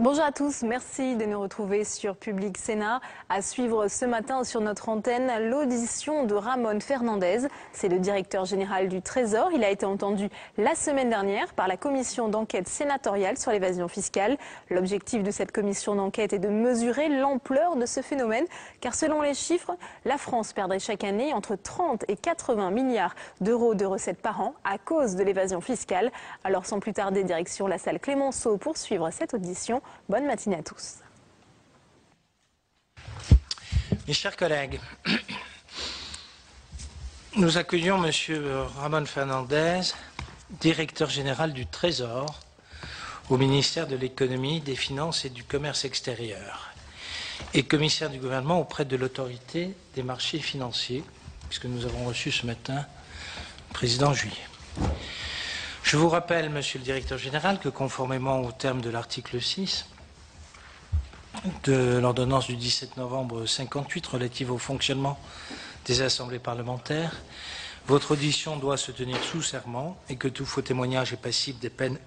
Bonjour à tous, merci de nous retrouver sur Public Sénat. À suivre ce matin sur notre antenne l'audition de Ramón Fernández. C'est le directeur général du Trésor. Il a été entendu la semaine dernière par la commission d'enquête sénatoriale sur l'évasion fiscale. L'objectif de cette commission d'enquête est de mesurer l'ampleur de ce phénomène, car selon les chiffres, la France perdrait chaque année entre 30 et 80 milliards d'euros de recettes par an à cause de l'évasion fiscale. Alors sans plus tarder, direction la salle Clémenceau pour suivre cette audition. Bonne matinée à tous. Mes chers collègues, nous accueillons M. Ramón Fernández, directeur général du Trésor au ministère de l'Économie, des Finances et du Commerce extérieur et commissaire du gouvernement auprès de l'autorité des marchés financiers, puisque nous avons reçu ce matin le président Juillet. Je vous rappelle, Monsieur le Directeur général, que conformément au terme de l'article 6 de l'ordonnance du 17 novembre 58 relative au fonctionnement des assemblées parlementaires, votre audition doit se tenir sous serment et que tout faux témoignage est passible des peines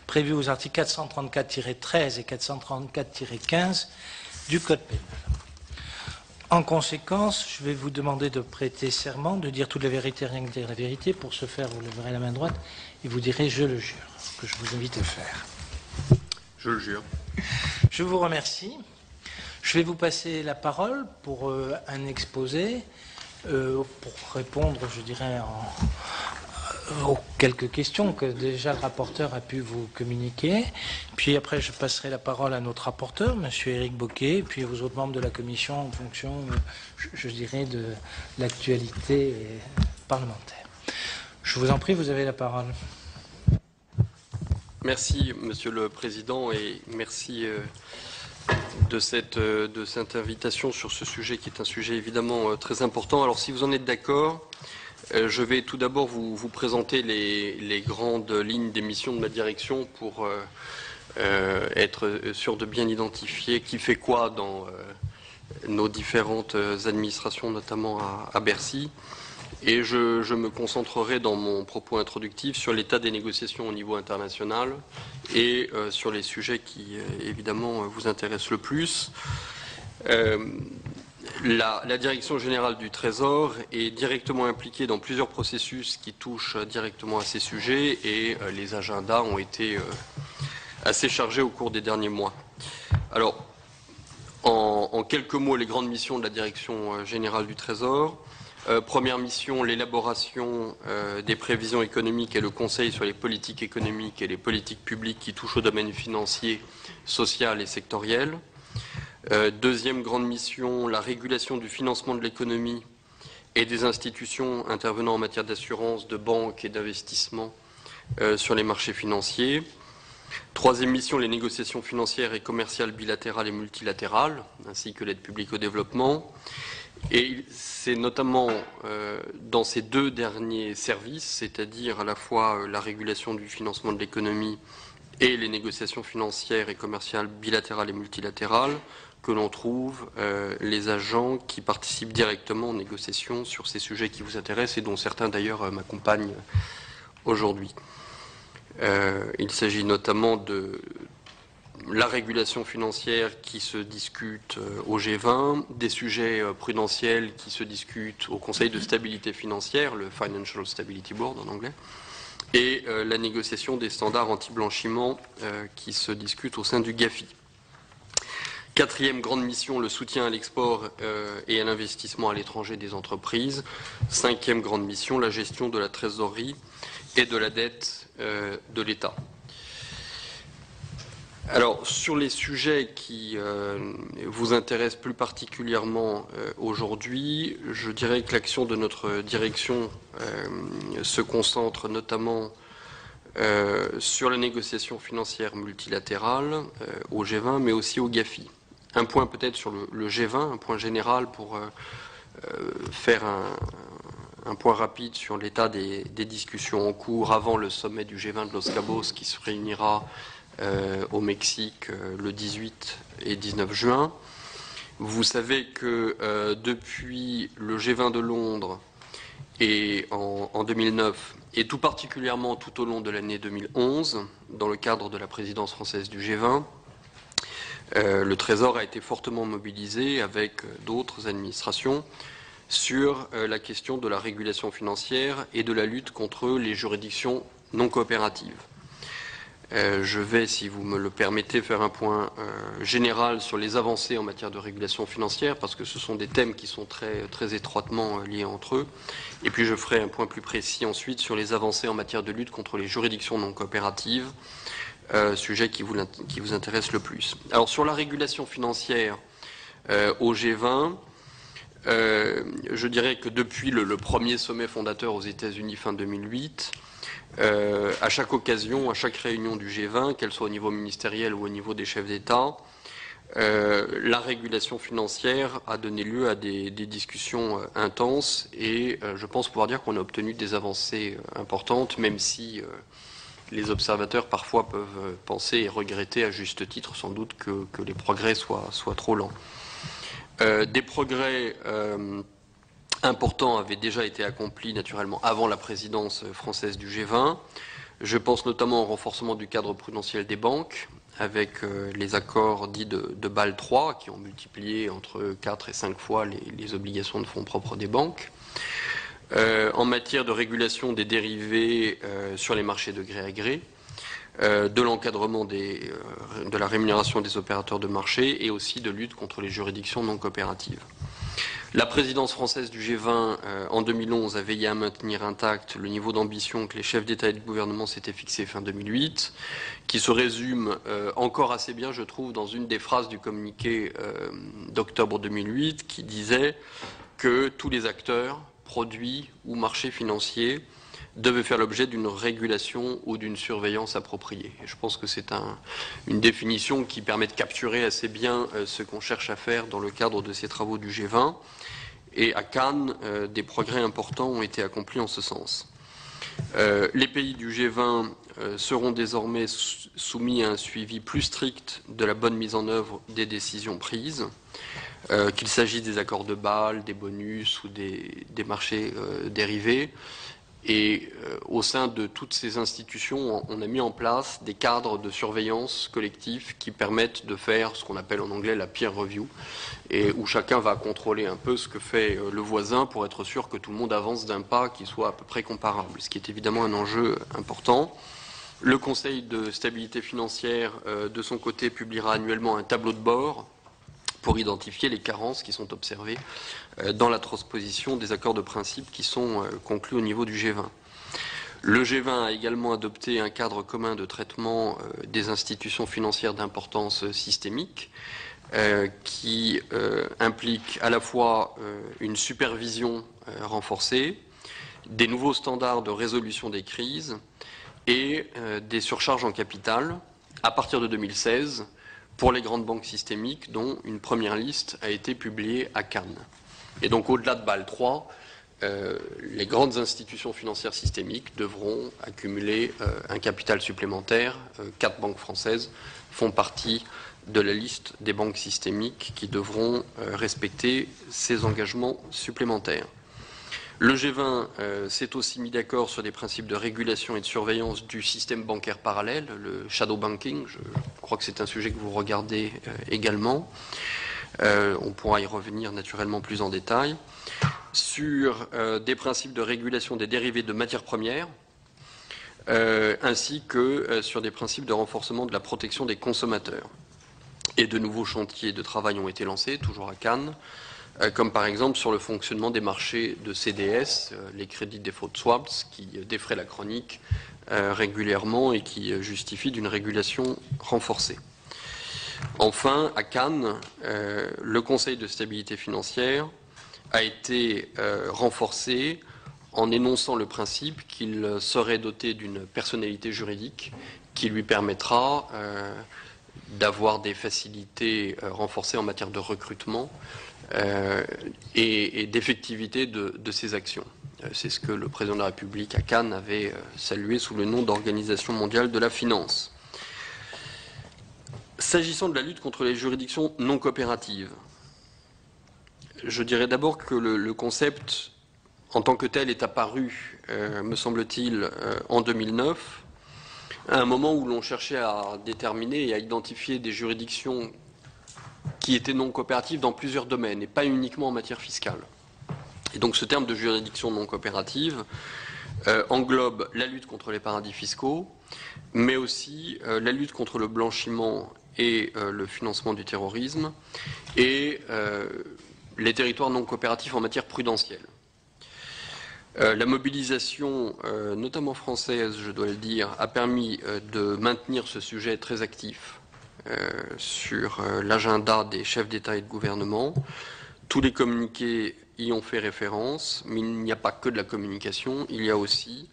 prévues aux articles 434-13 et 434-15 du Code pénal. En conséquence, je vais vous demander de prêter serment, de dire toute la vérité, rien que dire la vérité. Pour ce faire, vous leverez la main droite et vous direz « je le jure », que je vous invite à faire. Je le jure. Je vous remercie. Je vais vous passer la parole pour un exposé, pour répondre, je dirais, aux quelques questions que déjà le rapporteur a pu vous communiquer. Puis après, je passerai la parole à notre rapporteur, M. Éric Bocquet, et puis aux autres membres de la commission en fonction, je dirais, de l'actualité parlementaire. Je vous en prie, vous avez la parole. Merci, Monsieur le Président, et merci de cette invitation sur ce sujet qui est un sujet évidemment très important. Alors, si vous en êtes d'accord, je vais tout d'abord vous présenter les grandes lignes des missions de ma direction pour être sûr de bien identifier qui fait quoi dans nos différentes administrations, notamment à Bercy. Et je me concentrerai dans mon propos introductif sur l'état des négociations au niveau international et sur les sujets qui, évidemment, vous intéressent le plus. La Direction générale du Trésor est directement impliquée dans plusieurs processus qui touchent directement à ces sujets et les agendas ont été assez chargés au cours des derniers mois. Alors, en quelques mots, les grandes missions de la Direction générale du Trésor. Première mission, l'élaboration des prévisions économiques et le conseil sur les politiques économiques et les politiques publiques qui touchent au domaine financier, social et sectoriel. Deuxième grande mission, la régulation du financement de l'économie et des institutions intervenant en matière d'assurance, de banque et d'investissement sur les marchés financiers. Troisième mission, les négociations financières et commerciales bilatérales et multilatérales, ainsi que l'aide publique au développement. Et c'est notamment dans ces deux derniers services, c'est-à-dire à la fois la régulation du financement de l'économie et les négociations financières et commerciales bilatérales et multilatérales, que l'on trouve les agents qui participent directement aux négociations sur ces sujets qui vous intéressent et dont certains d'ailleurs m'accompagnent aujourd'hui. Il s'agit notamment de la régulation financière qui se discute au G20, des sujets prudentiels qui se discutent au Conseil de stabilité financière, le Financial Stability Board en anglais, et la négociation des standards anti-blanchiment qui se discutent au sein du GAFI. Quatrième grande mission, le soutien à l'export et à l'investissement à l'étranger des entreprises. Cinquième grande mission, la gestion de la trésorerie et de la dette de l'État. Alors, sur les sujets qui vous intéressent plus particulièrement aujourd'hui, je dirais que l'action de notre direction se concentre notamment sur la négociation financière multilatérale au G20, mais aussi au GAFI. Un point peut-être sur le G20, un point général pour faire un point rapide sur l'état des discussions en cours avant le sommet du G20 de Los Cabos qui se réunira au Mexique le 18 et 19 juin. Vous savez que depuis le G20 de Londres et en 2009, et tout particulièrement tout au long de l'année 2011, dans le cadre de la présidence française du G20, Le Trésor a été fortement mobilisé avec d'autres administrations sur la question de la régulation financière et de la lutte contre les juridictions non coopératives. Je vais, si vous me le permettez, faire un point général sur les avancées en matière de régulation financière, parce que ce sont des thèmes qui sont très étroitement liés entre eux. Et puis je ferai un point plus précis ensuite sur les avancées en matière de lutte contre les juridictions non coopératives, sujet qui vous intéresse le plus. Alors sur la régulation financière au G20, je dirais que depuis le premier sommet fondateur aux États-Unis fin 2008, à chaque occasion, à chaque réunion du G20, qu'elle soit au niveau ministériel ou au niveau des chefs d'État, la régulation financière a donné lieu à des discussions intenses et je pense pouvoir dire qu'on a obtenu des avancées importantes, même si les observateurs parfois peuvent penser et regretter à juste titre sans doute que les progrès soient trop lents. Des progrès importants avaient déjà été accomplis naturellement avant la présidence française du G20. Je pense notamment au renforcement du cadre prudentiel des banques avec les accords dits de Bâle III qui ont multiplié entre 4 et 5 fois les obligations de fonds propres des banques. En matière de régulation des dérivés sur les marchés de gré à gré, de l'encadrement de la rémunération des opérateurs de marché et aussi de lutte contre les juridictions non coopératives. La présidence française du G20 en 2011 a veillé à maintenir intact le niveau d'ambition que les chefs d'État et de gouvernement s'étaient fixé fin 2008, qui se résume encore assez bien, je trouve, dans une des phrases du communiqué d'octobre 2008 qui disait que tous les acteurs, produits ou marchés financiers devaient faire l'objet d'une régulation ou d'une surveillance appropriée. Et je pense que c'est une définition qui permet de capturer assez bien ce qu'on cherche à faire dans le cadre de ces travaux du G20. Et à Cannes, des progrès importants ont été accomplis en ce sens. Les pays du G20 seront désormais soumis à un suivi plus strict de la bonne mise en œuvre des décisions prises, qu'il s'agisse des accords de Bâle, des bonus ou des marchés dérivés. Et au sein de toutes ces institutions, on a mis en place des cadres de surveillance collectifs qui permettent de faire ce qu'on appelle en anglais la peer review, et où chacun va contrôler un peu ce que fait le voisin pour être sûr que tout le monde avance d'un pas qui soit à peu près comparable, ce qui est évidemment un enjeu important. Le Conseil de stabilité financière, de son côté, publiera annuellement un tableau de bord pour identifier les carences qui sont observées dans la transposition des accords de principe qui sont conclus au niveau du G20. Le G20 a également adopté un cadre commun de traitement des institutions financières d'importance systémique qui implique à la fois une supervision renforcée, des nouveaux standards de résolution des crises et des surcharges en capital à partir de 2016 pour les grandes banques systémiques, dont une première liste a été publiée à Cannes. Et donc, au-delà de Bâle III, les grandes institutions financières systémiques devront accumuler un capital supplémentaire. 4 banques françaises font partie de la liste des banques systémiques qui devront respecter ces engagements supplémentaires. Le G20 s'est aussi mis d'accord sur des principes de régulation et de surveillance du système bancaire parallèle, le shadow banking. Je crois que c'est un sujet que vous regardez également. On pourra y revenir naturellement plus en détail. Sur des principes de régulation des dérivés de matières premières, ainsi que sur des principes de renforcement de la protection des consommateurs. Et de nouveaux chantiers de travail ont été lancés, toujours à Cannes, comme par exemple sur le fonctionnement des marchés de CDS, les Credit Default Swaps, qui défraient la chronique régulièrement et qui justifient d'une régulation renforcée. Enfin, à Cannes, le Conseil de stabilité financière a été renforcé en énonçant le principe qu'il serait doté d'une personnalité juridique qui lui permettra d'avoir des facilités renforcées en matière de recrutement et d'effectivité de ses actions. C'est ce que le président de la République à Cannes avait salué sous le nom d'Organisation mondiale de la finance. S'agissant de la lutte contre les juridictions non coopératives, je dirais d'abord que le concept en tant que tel est apparu, me semble-t-il, en 2009, à un moment où l'on cherchait à déterminer et à identifier des juridictions qui étaient non coopératives dans plusieurs domaines et pas uniquement en matière fiscale. Et donc ce terme de juridiction non coopérative englobe la lutte contre les paradis fiscaux, mais aussi la lutte contre le blanchiment et le financement du terrorisme et les territoires non coopératifs en matière prudentielle. La mobilisation, notamment française, je dois le dire, a permis de maintenir ce sujet très actif sur l'agenda des chefs d'État et de gouvernement. Tous les communiqués y ont fait référence, mais il n'y a pas que de la communication, il y a aussi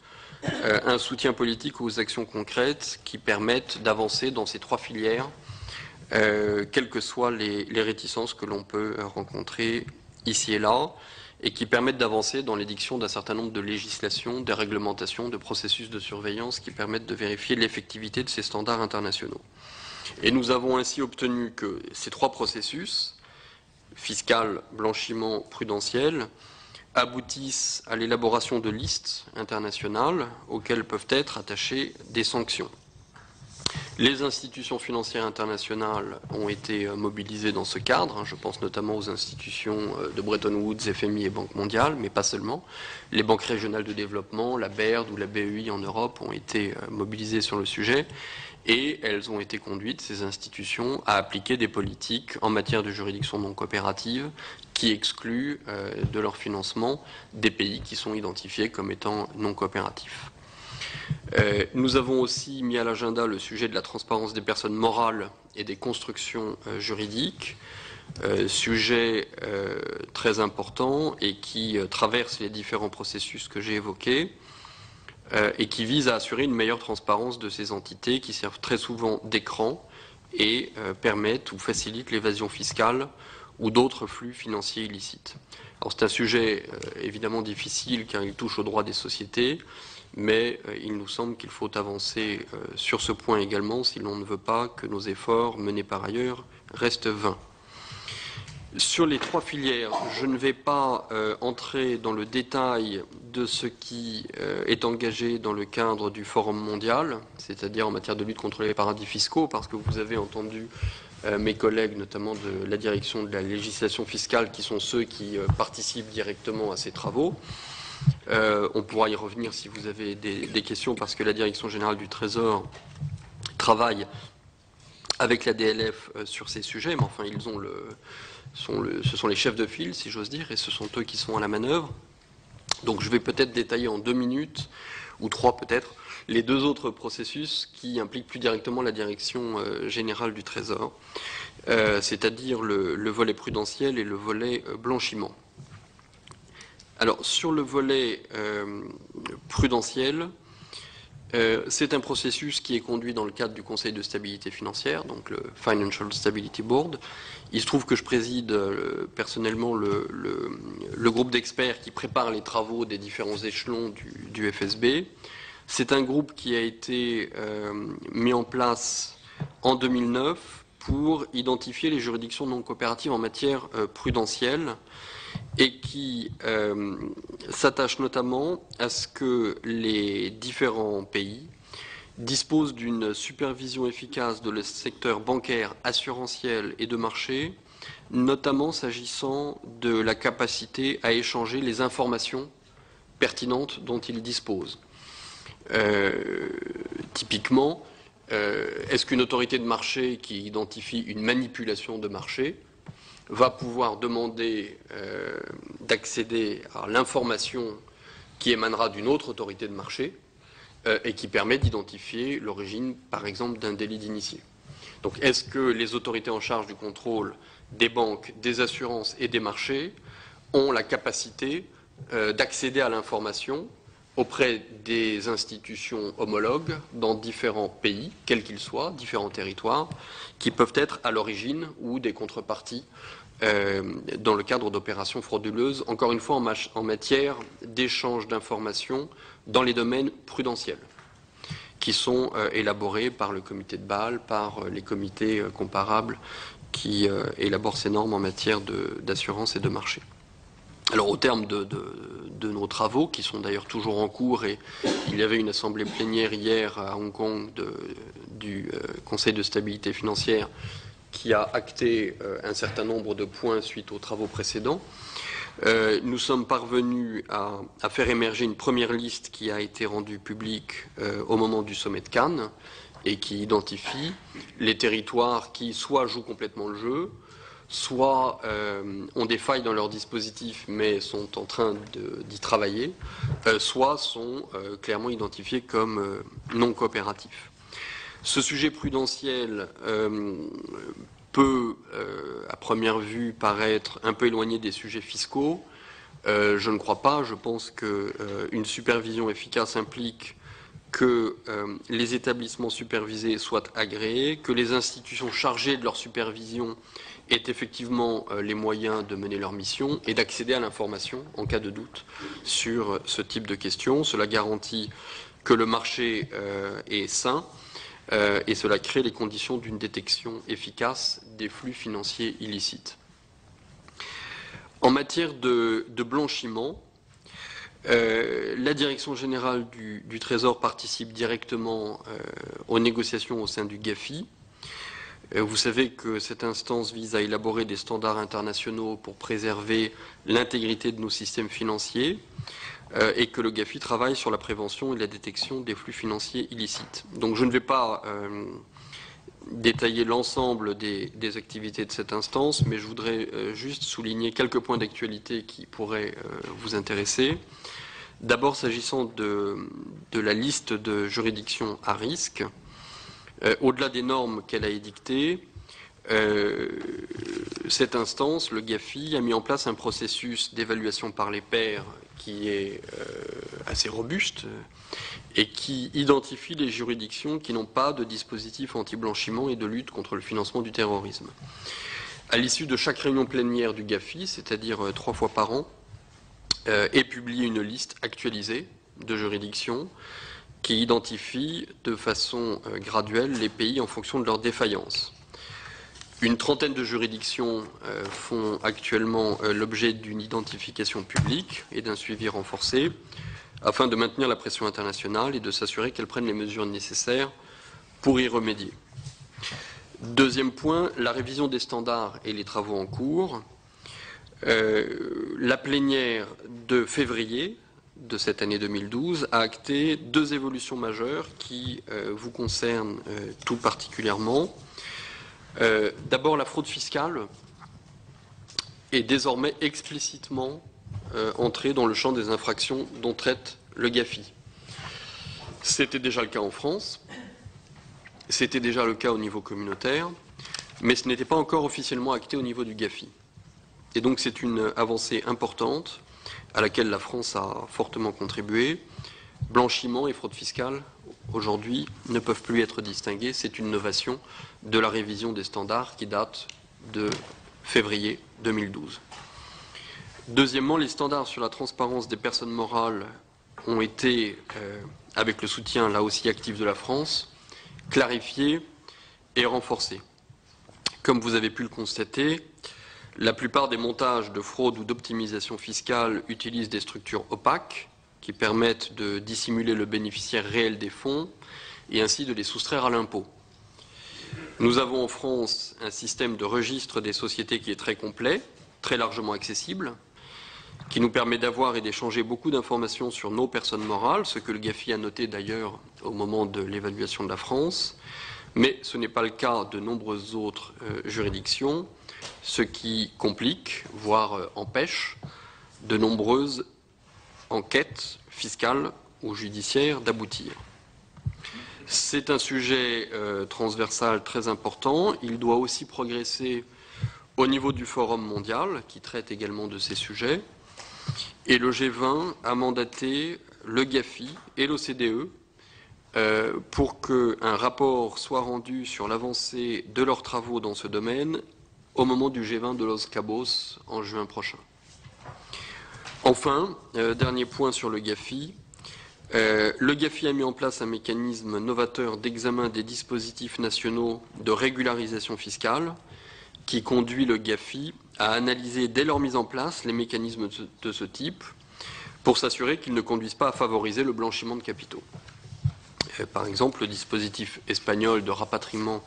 un soutien politique aux actions concrètes qui permettent d'avancer dans ces trois filières, quelles que soient les réticences que l'on peut rencontrer ici et là, et qui permettent d'avancer dans l'édiction d'un certain nombre de législations, de réglementations, de processus de surveillance qui permettent de vérifier l'effectivité de ces standards internationaux. Et nous avons ainsi obtenu que ces trois processus, fiscal, blanchiment, prudentiel, aboutissent à l'élaboration de listes internationales auxquelles peuvent être attachées des sanctions. Les institutions financières internationales ont été mobilisées dans ce cadre. Je pense notamment aux institutions de Bretton Woods, FMI et Banque mondiale, mais pas seulement. Les banques régionales de développement, la BERD ou la BEI en Europe ont été mobilisées sur le sujet. Et elles ont été conduites, ces institutions, à appliquer des politiques en matière de juridiction non coopérative qui excluent de leur financement des pays qui sont identifiés comme étant non coopératifs. Nous avons aussi mis à l'agenda le sujet de la transparence des personnes morales et des constructions juridiques, sujet très important et qui traverse les différents processus que j'ai évoqués. Et qui vise à assurer une meilleure transparence de ces entités qui servent très souvent d'écran et permettent ou facilitent l'évasion fiscale ou d'autres flux financiers illicites. Alors c'est un sujet évidemment difficile car il touche aux droits des sociétés, mais il nous semble qu'il faut avancer sur ce point également si l'on ne veut pas que nos efforts menés par ailleurs restent vains. Sur les trois filières, je ne vais pas entrer dans le détail de ce qui est engagé dans le cadre du Forum mondial, c'est-à-dire en matière de lutte contre les paradis fiscaux, parce que vous avez entendu mes collègues, notamment de la direction de la législation fiscale, qui sont ceux qui participent directement à ces travaux. On pourra y revenir si vous avez des questions, parce que la Direction générale du Trésor travaille avec la DLF sur ces sujets, mais enfin ils ont ce sont les chefs de file, si j'ose dire, et ce sont eux qui sont à la manœuvre. Donc je vais peut-être détailler en 2 minutes, ou 3 peut-être, les deux autres processus qui impliquent plus directement la Direction générale du Trésor, c'est-à-dire le volet prudentiel et le volet blanchiment. Alors sur le volet prudentiel, c'est un processus qui est conduit dans le cadre du Conseil de stabilité financière, donc le Financial Stability Board. Il se trouve que je préside personnellement le groupe d'experts qui prépare les travaux des différents échelons du FSB. C'est un groupe qui a été mis en place en 2009 pour identifier les juridictions non coopératives en matière prudentielle et qui s'attache notamment à ce que les différents pays disposent d'une supervision efficace de le secteur bancaire, assurantiel et de marché, notamment s'agissant de la capacité à échanger les informations pertinentes dont ils disposent. Typiquement, est-ce qu'une autorité de marché qui identifie une manipulation de marché va pouvoir demander d'accéder à l'information qui émanera d'une autre autorité de marché et qui permet d'identifier l'origine, par exemple, d'un délit d'initié. Donc, est-ce que les autorités en charge du contrôle des banques, des assurances et des marchés ont la capacité d'accéder à l'information auprès des institutions homologues dans différents pays, quels qu'ils soient, différents territoires, qui peuvent être à l'origine ou des contreparties dans le cadre d'opérations frauduleuses, encore une fois en matière d'échange d'informations dans les domaines prudentiels, qui sont élaborés par le comité de Bâle, par les comités comparables qui élaborent ces normes en matière d'assurance et de marché. Alors au terme de nos travaux, qui sont d'ailleurs toujours en cours, et il y avait une assemblée plénière hier à Hong Kong du Conseil de stabilité financière qui a acté un certain nombre de points suite aux travaux précédents. Nous sommes parvenus à faire émerger une première liste qui a été rendue publique au moment du sommet de Cannes et qui identifie les territoires qui soit jouent complètement le jeu, soit ont des failles dans leur dispositif mais sont en train d'y travailler, soit sont clairement identifiés comme non coopératifs. Ce sujet prudentiel peut, à première vue, paraître un peu éloigné des sujets fiscaux. Je ne crois pas. Je pense qu'une supervision efficace implique que les établissements supervisés soient agréés, que les institutions chargées de leur supervision aient effectivement les moyens de mener leur mission et d'accéder à l'information en cas de doute sur ce type de questions. Cela garantit que le marché est sain et cela crée les conditions d'une détection efficace des flux financiers illicites. En matière de blanchiment, la Direction générale du Trésor participe directement aux négociations au sein du GAFI. Vous savez que cette instance vise à élaborer des standards internationaux pour préserver l'intégrité de nos systèmes financiers et que le GAFI travaille sur la prévention et la détection des flux financiers illicites. Donc je ne vais pas détailler l'ensemble des activités de cette instance, mais je voudrais juste souligner quelques points d'actualité qui pourraient vous intéresser. D'abord, s'agissant de la liste de juridictions à risque, au-delà des normes qu'elle a édictées, cette instance, le GAFI, a mis en place un processus d'évaluation par les pairs qui est assez robuste et qui identifie les juridictions qui n'ont pas de dispositif anti-blanchiment et de lutte contre le financement du terrorisme. À l'issue de chaque réunion plénière du GAFI, c'est-à-dire 3 fois par an, est publiée une liste actualisée de juridictions qui identifie de façon graduelle les pays en fonction de leur défaillance. Une trentaine de juridictions font actuellement l'objet d'une identification publique et d'un suivi renforcé afin de maintenir la pression internationale et de s'assurer qu'elles prennent les mesures nécessaires pour y remédier. Deuxième point, la révision des standards et les travaux en cours. La plénière de février de cette année 2012 a acté 2 évolutions majeures qui vous concernent tout particulièrement. D'abord, la fraude fiscale est désormais explicitement entrée dans le champ des infractions dont traite le GAFI. C'était déjà le cas en France, c'était déjà le cas au niveau communautaire, mais ce n'était pas encore officiellement acté au niveau du GAFI. Et donc c'est une avancée importante à laquelle la France a fortement contribué. Blanchiment et fraude fiscale, aujourd'hui, ne peuvent plus être distingués. C'est une innovation de la révision des standards qui date de février 2012. Deuxièmement, les standards sur la transparence des personnes morales ont été, avec le soutien là aussi actif de la France, clarifiés et renforcés. Comme vous avez pu le constater, la plupart des montages de fraude ou d'optimisation fiscale utilisent des structures opaques qui permettent de dissimuler le bénéficiaire réel des fonds et ainsi de les soustraire à l'impôt. Nous avons en France un système de registre des sociétés qui est très complet, très largement accessible, qui nous permet d'avoir et d'échanger beaucoup d'informations sur nos personnes morales, ce que le GAFI a noté d'ailleurs au moment de l'évaluation de la France, mais ce n'est pas le cas de nombreuses autres juridictions, ce qui complique, voire empêche, de nombreuses enquêtes fiscales ou judiciaires d'aboutir. C'est un sujet transversal très important. Il doit aussi progresser au niveau du Forum mondial, qui traite également de ces sujets. Et le G20 a mandaté le GAFI et l'OCDE pour qu'un rapport soit rendu sur l'avancée de leurs travaux dans ce domaine au moment du G20 de Los Cabos en juin prochain. Enfin, dernier point sur le GAFI. Le GAFI a mis en place un mécanisme novateur d'examen des dispositifs nationaux de régularisation fiscale qui conduit le GAFI à analyser dès leur mise en place les mécanismes de ce type pour s'assurer qu'ils ne conduisent pas à favoriser le blanchiment de capitaux. Par exemple, le dispositif espagnol de rapatriement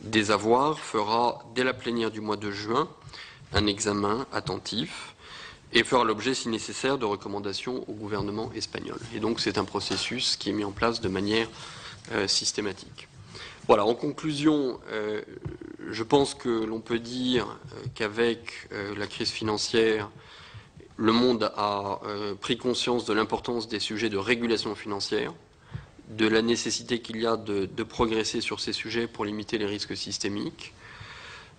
des avoirs fera, dès la plénière du mois de juin, un examen attentif et fera l'objet, si nécessaire, de recommandations au gouvernement espagnol. Et donc c'est un processus qui est mis en place de manière systématique. Voilà, en conclusion, je pense que l'on peut dire qu'avec la crise financière, le monde a pris conscience de l'importance des sujets de régulation financière, de la nécessité qu'il y a de progresser sur ces sujets pour limiter les risques systémiques.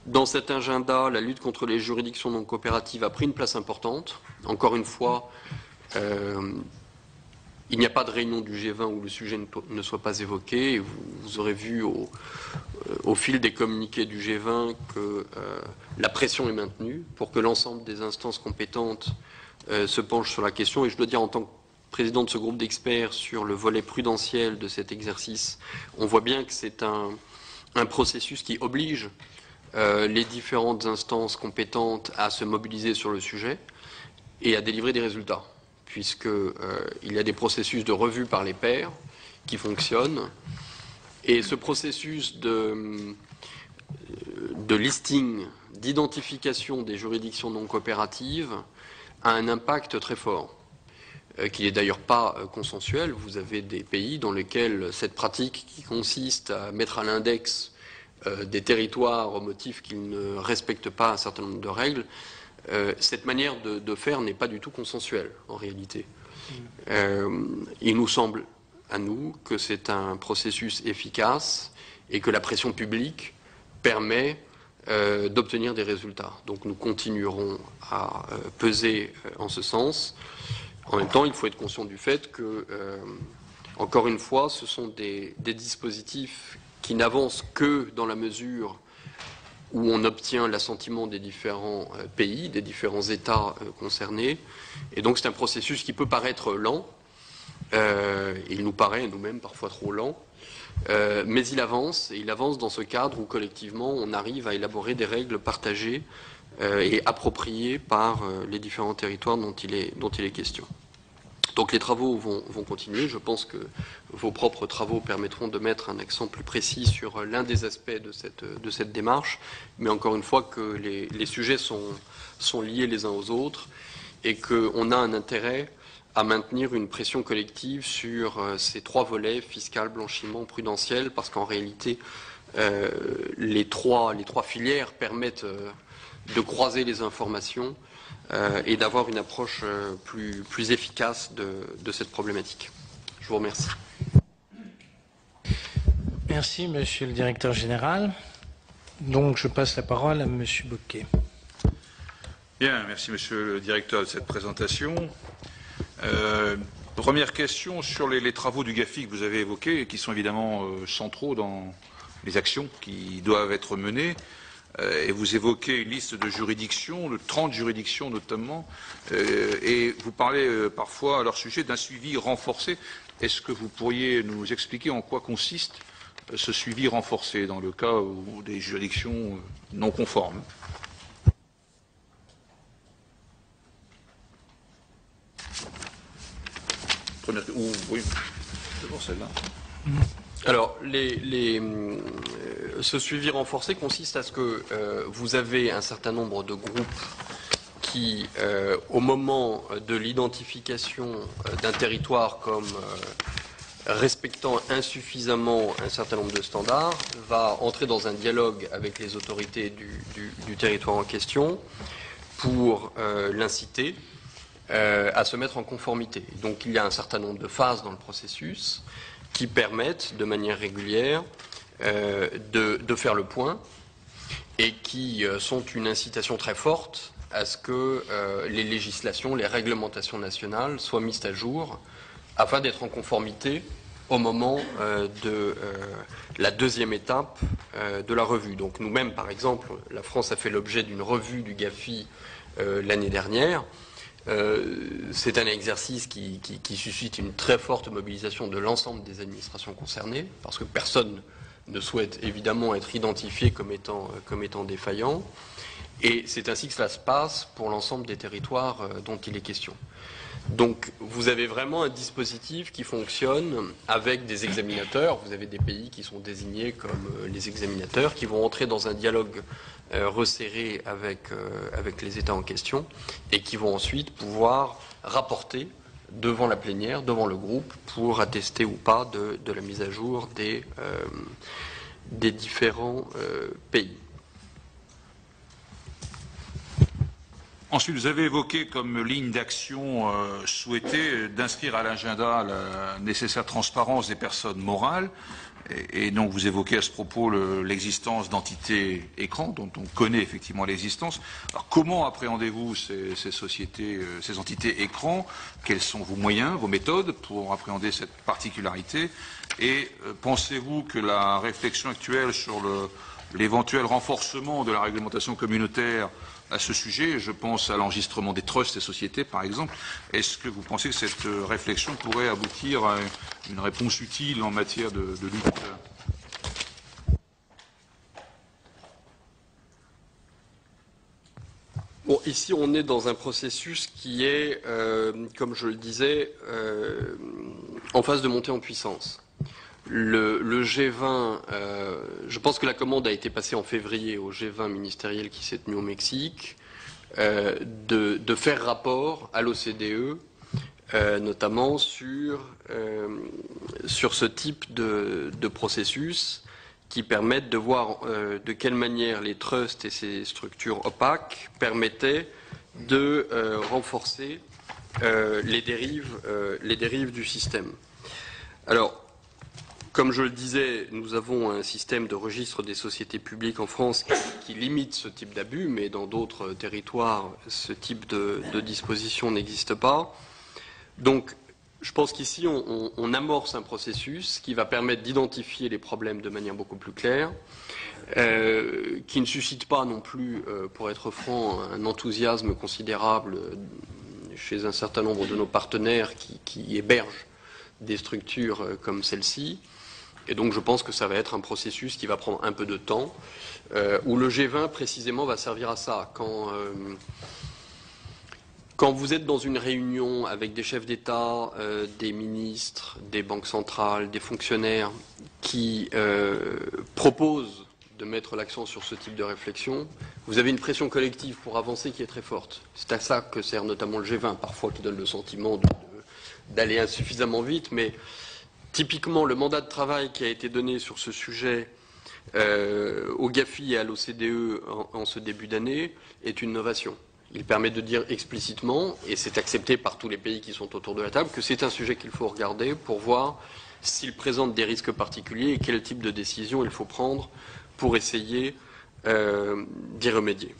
Dans cet agenda, la lutte contre les juridictions non coopératives a pris une place importante. Encore une fois, il n'y a pas de réunion du G20 où le sujet ne soit pas évoqué. Et vous aurez vu au fil des communiqués du G20 que la pression est maintenue pour que l'ensemble des instances compétentes se penchent sur la question. Et je dois dire, en tant que président de ce groupe d'experts sur le volet prudentiel de cet exercice, on voit bien que c'est un processus qui oblige les différentes instances compétentes à se mobiliser sur le sujet et à délivrer des résultats, puisqu'il y a des processus de revue par les pairs qui fonctionnent. Et ce processus de listing, d'identification des juridictions non coopératives a un impact très fort, qui n'est d'ailleurs pas consensuel. Vous avez des pays dans lesquels cette pratique qui consiste à mettre à l'index des territoires au motif qu'ils ne respectent pas un certain nombre de règles, cette manière de faire n'est pas du tout consensuelle en réalité. Il nous semble à nous que c'est un processus efficace et que la pression publique permet d'obtenir des résultats. Donc nous continuerons à peser en ce sens. En même temps, il faut être conscient du fait que, encore une fois, ce sont des dispositifs qui n'avancent que dans la mesure où on obtient l'assentiment des différents pays, des différents États concernés. Et donc c'est un processus qui peut paraître lent, il nous paraît nous-mêmes parfois trop lent, mais il avance, et il avance dans ce cadre où collectivement on arrive à élaborer des règles partagées et appropriées par les différents territoires dont il est question. Donc les travaux vont continuer. Je pense que vos propres travaux permettront de mettre un accent plus précis sur l'un des aspects de cette démarche, mais encore une fois que les sujets sont liés les uns aux autres et qu'on a un intérêt à maintenir une pression collective sur ces trois volets, fiscal, blanchiment, prudentiel, parce qu'en réalité, les trois filières permettent de croiser les informations et d'avoir une approche plus efficace de cette problématique. Je vous remercie. Merci, Monsieur le Directeur Général. Donc, je passe la parole à Monsieur Bocquet. Bien, merci Monsieur le Directeur de cette présentation. Première question sur les travaux du GAFI que vous avez évoqués et qui sont évidemment centraux dans les actions qui doivent être menées. Et vous évoquez une liste de juridictions, de 30 juridictions notamment, et vous parlez parfois à leur sujet d'un suivi renforcé. Est-ce que vous pourriez nous expliquer en quoi consiste ce suivi renforcé dans le cas où des juridictions non conformes? Oui, d'abord celle-là. Alors, ce suivi renforcé consiste à ce que vous avez un certain nombre de groupes qui, au moment de l'identification d'un territoire comme respectant insuffisamment un certain nombre de standards, va entrer dans un dialogue avec les autorités du territoire en question pour l'inciter à se mettre en conformité. Donc, il y a un certain nombre de phases dans le processus qui permettent de manière régulière de faire le point et qui sont une incitation très forte à ce que les législations, les réglementations nationales soient mises à jour afin d'être en conformité au moment de la deuxième étape de la revue. Donc nous-mêmes, par exemple, la France a fait l'objet d'une revue du GAFI l'année dernière. C'est un exercice qui suscite une très forte mobilisation de l'ensemble des administrations concernées, parce que personne ne souhaite évidemment être identifié comme étant défaillant. Et c'est ainsi que cela se passe pour l'ensemble des territoires dont il est question. Donc vous avez vraiment un dispositif qui fonctionne avec des examinateurs. Vous avez des pays qui sont désignés comme les examinateurs, qui vont entrer dans un dialogue resserré avec les États en question et qui vont ensuite pouvoir rapporter devant la plénière, devant le groupe, pour attester ou pas de la mise à jour des différents pays. Ensuite, vous avez évoqué comme ligne d'action souhaitée d'inscrire à l'agenda la nécessaire transparence des personnes morales. Et donc, vous évoquez à ce propos l'existence d'entités écrans, dont on connaît effectivement l'existence. Alors, comment appréhendez-vous ces sociétés, ces entités écrans? Quels sont vos moyens, vos méthodes pour appréhender cette particularité? Et pensez-vous que la réflexion actuelle sur l'éventuel renforcement de la réglementation communautaire à ce sujet, je pense à l'enregistrement des trusts et sociétés par exemple, est-ce que vous pensez que cette réflexion pourrait aboutir à une réponse utile en matière de lutte? Bon, ici on est dans un processus qui est, comme je le disais, en phase de montée en puissance. Le G20, je pense que la commande a été passée en février au G20 ministériel qui s'est tenu au Mexique, de faire rapport à l'OCDE, notamment sur ce type de processus qui permettent de voir de quelle manière les trusts et ces structures opaques permettaient de renforcer les dérives du système. Alors, comme je le disais, nous avons un système de registre des sociétés publiques en France qui limite ce type d'abus, mais dans d'autres territoires, ce type de disposition n'existe pas. Donc, je pense qu'ici, on amorce un processus qui va permettre d'identifier les problèmes de manière beaucoup plus claire, qui ne suscite pas non plus, pour être franc, un enthousiasme considérable chez un certain nombre de nos partenaires qui hébergent des structures comme celle-ci. Et donc je pense que ça va être un processus qui va prendre un peu de temps, où le G20 précisément va servir à ça. Quand vous êtes dans une réunion avec des chefs d'État, des ministres, des banques centrales, des fonctionnaires qui proposent de mettre l'accent sur ce type de réflexion, vous avez une pression collective pour avancer qui est très forte. C'est à ça que sert notamment le G20, parfois qui donne le sentiment d'aller insuffisamment vite, mais typiquement, le mandat de travail qui a été donné sur ce sujet au GAFI et à l'OCDE en ce début d'année est une novation. Il permet de dire explicitement, et c'est accepté par tous les pays qui sont autour de la table, que c'est un sujet qu'il faut regarder pour voir s'il présente des risques particuliers et quel type de décision il faut prendre pour essayer d'y remédier.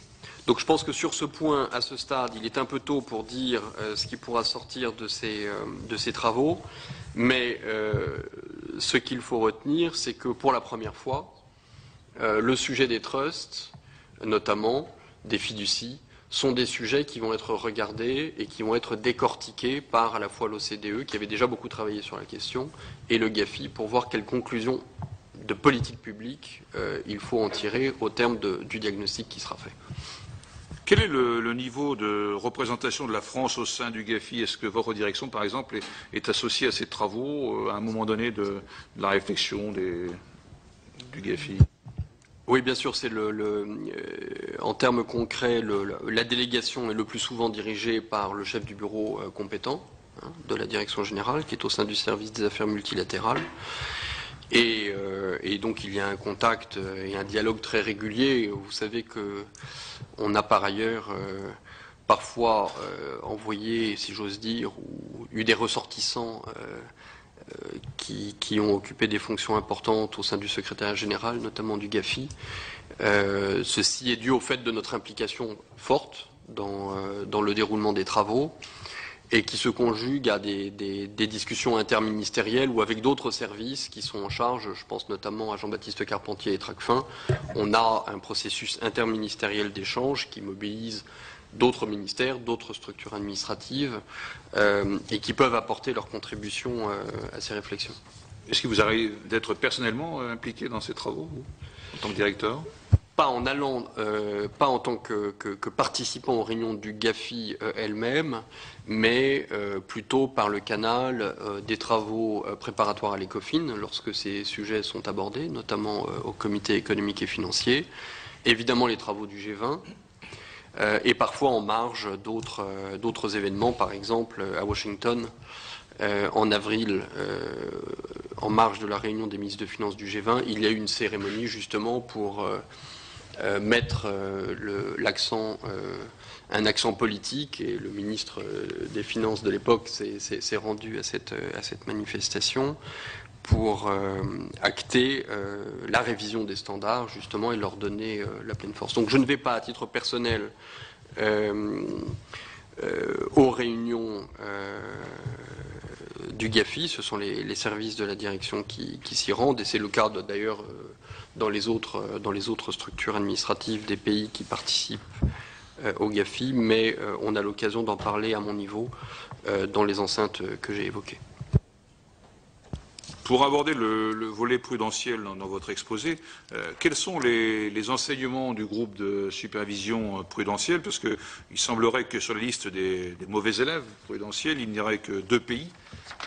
Donc je pense que sur ce point, à ce stade, il est un peu tôt pour dire ce qui pourra sortir de ces travaux, mais ce qu'il faut retenir, c'est que pour la première fois, le sujet des trusts, notamment des fiducies, sont des sujets qui vont être regardés et qui vont être décortiqués par à la fois l'OCDE, qui avait déjà beaucoup travaillé sur la question, et le GAFI, pour voir quelles conclusions de politique publique il faut en tirer au terme du diagnostic qui sera fait. Quel est le niveau de représentation de la France au sein du GAFI? Est-ce que votre direction, par exemple, est associée à ces travaux à un moment donné de la réflexion du GAFI? Oui, bien sûr, c'est en termes concrets, la délégation est le plus souvent dirigée par le chef du bureau compétent de la direction générale, qui est au sein du service des affaires multilatérales. Et donc il y a un contact et un dialogue très régulier. Vous savez que on a par ailleurs parfois envoyé, si j'ose dire, ou eu des ressortissants qui ont occupé des fonctions importantes au sein du secrétariat général, notamment du GAFI. Ceci est dû au fait de notre implication forte dans le déroulement des travaux, et qui se conjugue à des discussions interministérielles ou avec d'autres services qui sont en charge, je pense notamment à Jean-Baptiste Carpentier et Tracfin. On a un processus interministériel d'échange qui mobilise d'autres ministères, d'autres structures administratives et qui peuvent apporter leur contribution à ces réflexions. Est-ce qu'il vous arrive d'être personnellement impliqué dans ces travaux, vous, en tant que directeur? pas en allant, pas en tant que participant aux réunions du GAFI elle-même, mais plutôt par le canal des travaux préparatoires à l'ECOFIN, lorsque ces sujets sont abordés, notamment au Comité économique et financier, évidemment les travaux du G20, et parfois en marge d'autres événements, par exemple à Washington, en avril, en marge de la réunion des ministres de Finances du G20, il y a eu une cérémonie justement pour mettre un accent politique, et le ministre des Finances de l'époque s'est rendu à cette manifestation pour acter la révision des standards justement et leur donner la pleine force. Donc je ne vais pas à titre personnel aux réunions du GAFI, ce sont les services de la direction qui s'y rendent, et c'est le cas d'ailleurs dans les autres structures administratives des pays qui participent au GAFI, mais on a l'occasion d'en parler à mon niveau dans les enceintes que j'ai évoquées. Pour aborder le volet prudentiel dans votre exposé, quels sont les enseignements du groupe de supervision prudentielle? Parce qu'il semblerait que sur la liste des mauvais élèves prudentiels, il n'y aurait que 2 pays,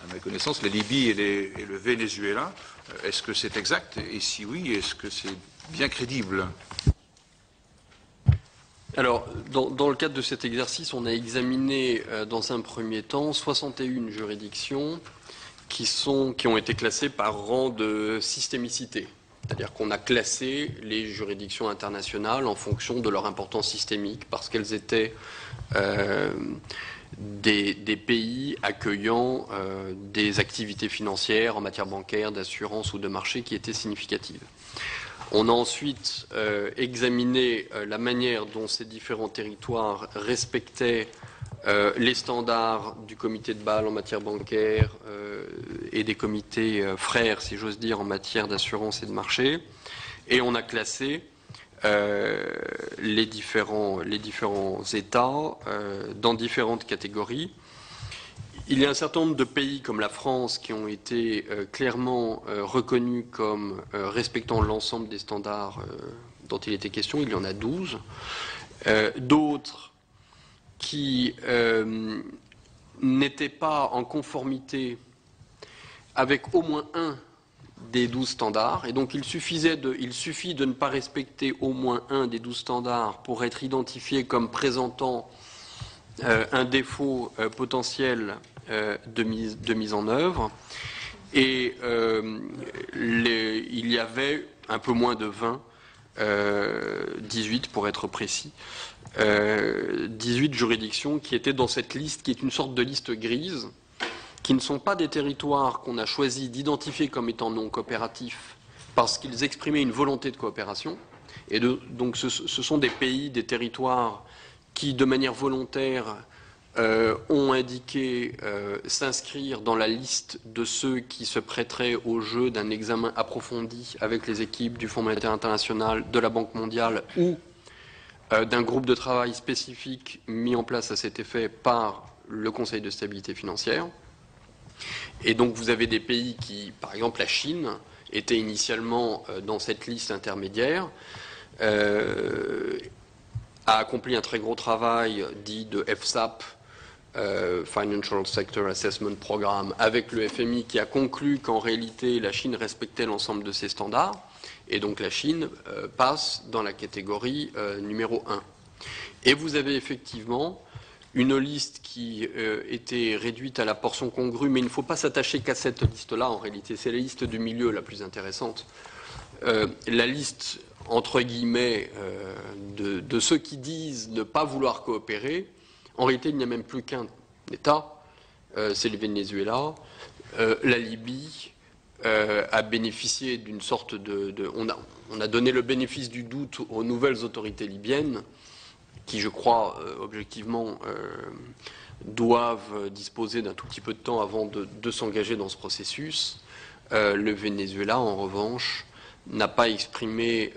à ma connaissance, la Libye et le Venezuela. Est-ce que c'est exact? Et si oui, est-ce que c'est bien crédible? Alors, dans le cadre de cet exercice, on a examiné dans un premier temps 61 juridictions qui ont été classées par rang de systémicité. C'est-à-dire qu'on a classé les juridictions internationales en fonction de leur importance systémique, parce qu'elles étaient des pays accueillant des activités financières en matière bancaire, d'assurance ou de marché qui étaient significatives. On a ensuite examiné la manière dont ces différents territoires respectaient les standards du comité de Bâle en matière bancaire et des comités frères, si j'ose dire, en matière d'assurance et de marché. Et on a classé les différents États dans différentes catégories. Il y a un certain nombre de pays comme la France qui ont été clairement reconnus comme respectant l'ensemble des standards dont il était question. Il y en a 12. D'autres qui n'étaient pas en conformité avec au moins un des 12 standards. Et donc il suffit de ne pas respecter au moins un des 12 standards pour être identifié comme présentant un défaut potentiel de mise en œuvre. Et il y avait un peu moins de 20, 18 pour être précis, 18 juridictions qui étaient dans cette liste, qui est une sorte de liste grise, qui ne sont pas des territoires qu'on a choisi d'identifier comme étant non coopératifs parce qu'ils exprimaient une volonté de coopération. Et donc ce sont des pays, des territoires qui, de manière volontaire, ont indiqué s'inscrire dans la liste de ceux qui se prêteraient au jeu d'un examen approfondi avec les équipes du Fonds monétaire international, de la Banque mondiale ou d'un groupe de travail spécifique mis en place à cet effet par le Conseil de stabilité financière. Et donc vous avez des pays qui, par exemple la Chine, était initialement dans cette liste intermédiaire, a accompli un très gros travail dit de FSAP, Financial Sector Assessment Programme, avec le FMI qui a conclu qu'en réalité la Chine respectait l'ensemble de ces standards. Et donc la Chine passe dans la catégorie numéro 1. Et vous avez effectivement une liste qui était réduite à la portion congrue, mais il ne faut pas s'attacher qu'à cette liste-là en réalité. C'est la liste du milieu la plus intéressante. La liste, entre guillemets, de ceux qui disent ne pas vouloir coopérer, en réalité il n'y a même plus qu'un État, c'est le Venezuela, la Libye, a bénéficié d'une sorte on a donné le bénéfice du doute aux nouvelles autorités libyennes qui, je crois, objectivement, doivent disposer d'un tout petit peu de temps avant de s'engager dans ce processus. Le Venezuela, en revanche, n'a pas exprimé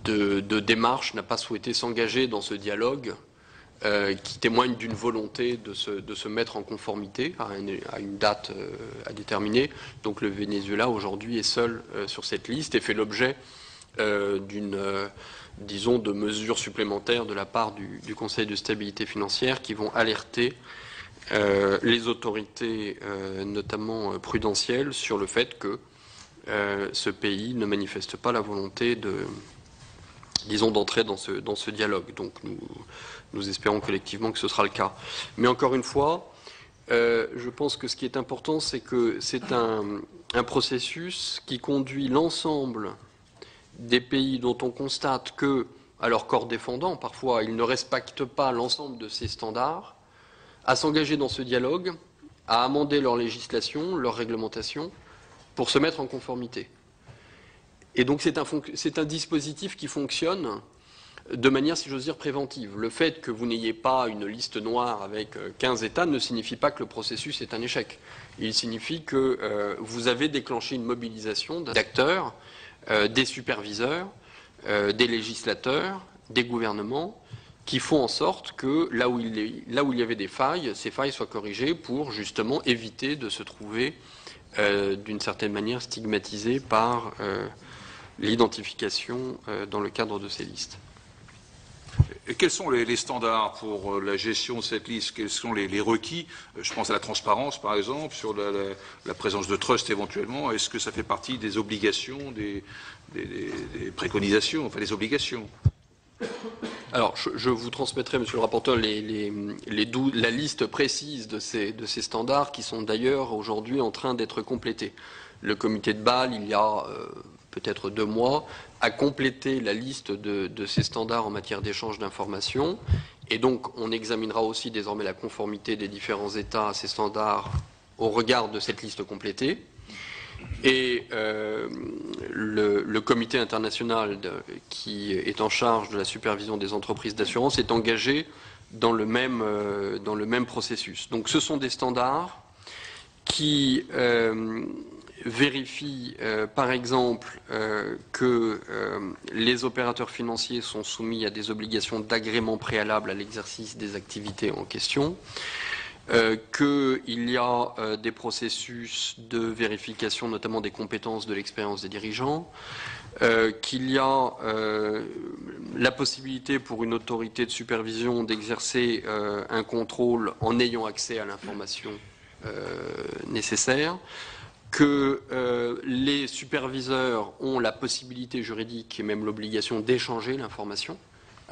de démarche, n'a pas souhaité s'engager dans ce dialogue qui témoigne d'une volonté de se mettre en conformité à une date à déterminer. Donc le Venezuela aujourd'hui est seul sur cette liste et fait l'objet disons, de mesures supplémentaires de la part du Conseil de stabilité financière qui vont alerter les autorités, notamment prudentielles, sur le fait que ce pays ne manifeste pas la volonté d'entrer dans ce dialogue. Donc nous espérons collectivement que ce sera le cas. Mais encore une fois, je pense que ce qui est important, c'est que c'est un processus qui conduit l'ensemble des pays dont on constate que, à leur corps défendant, parfois, ils ne respectent pas l'ensemble de ces standards, à s'engager dans ce dialogue, à amender leur législation, leur réglementation, pour se mettre en conformité. Et donc c'est un dispositif qui fonctionne de manière, si j'ose dire, préventive. Le fait que vous n'ayez pas une liste noire avec 15 États ne signifie pas que le processus est un échec. Il signifie que vous avez déclenché une mobilisation d'acteurs, des superviseurs, des législateurs, des gouvernements, qui font en sorte que là où il y avait des failles, ces failles soient corrigées pour justement éviter de se trouver d'une certaine manière stigmatisé par l'identification dans le cadre de ces listes. Et quels sont les standards pour la gestion de cette liste? Quels sont les requis? Je pense à la transparence, par exemple, sur la présence de trust éventuellement. Est-ce que ça fait partie des obligations, des préconisations, enfin des obligations? Alors, je vous transmettrai, monsieur le rapporteur, la liste précise de ces standards qui sont d'ailleurs aujourd'hui en train d'être complétés. Le comité de Bâle, il y a peut-être 2 mois, a complété la liste de ces standards en matière d'échange d'informations. Et donc, on examinera aussi désormais la conformité des différents États à ces standards au regard de cette liste complétée. Et le comité international qui est en charge de la supervision des entreprises d'assurance est engagé dans le même processus. Donc ce sont des standards qui vérifient par exemple que les opérateurs financiers sont soumis à des obligations d'agrément préalable à l'exercice des activités en question, qu'il y a des processus de vérification, notamment des compétences, de l'expérience des dirigeants, qu'il y a la possibilité pour une autorité de supervision d'exercer un contrôle en ayant accès à l'information nécessaire, que les superviseurs ont la possibilité juridique et même l'obligation d'échanger l'information,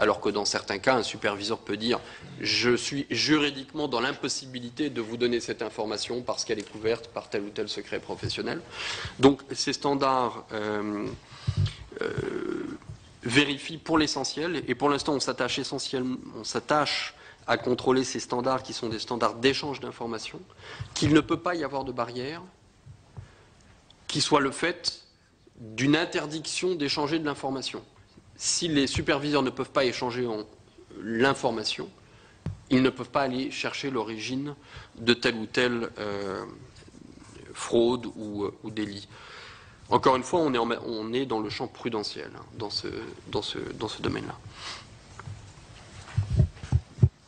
alors que dans certains cas, un superviseur peut dire « je suis juridiquement dans l'impossibilité de vous donner cette information parce qu'elle est couverte par tel ou tel secret professionnel ». Donc ces standards vérifient pour l'essentiel, et pour l'instant on s'attache à contrôler ces standards qui sont des standards d'échange d'informations, qu'il ne peut pas y avoir de barrière qui soit le fait d'une interdiction d'échanger de l'information. Si les superviseurs ne peuvent pas échanger l'information, ils ne peuvent pas aller chercher l'origine de telle ou telle fraude ou délit. Encore une fois, on est dans le champ prudentiel, dans ce domaine-là.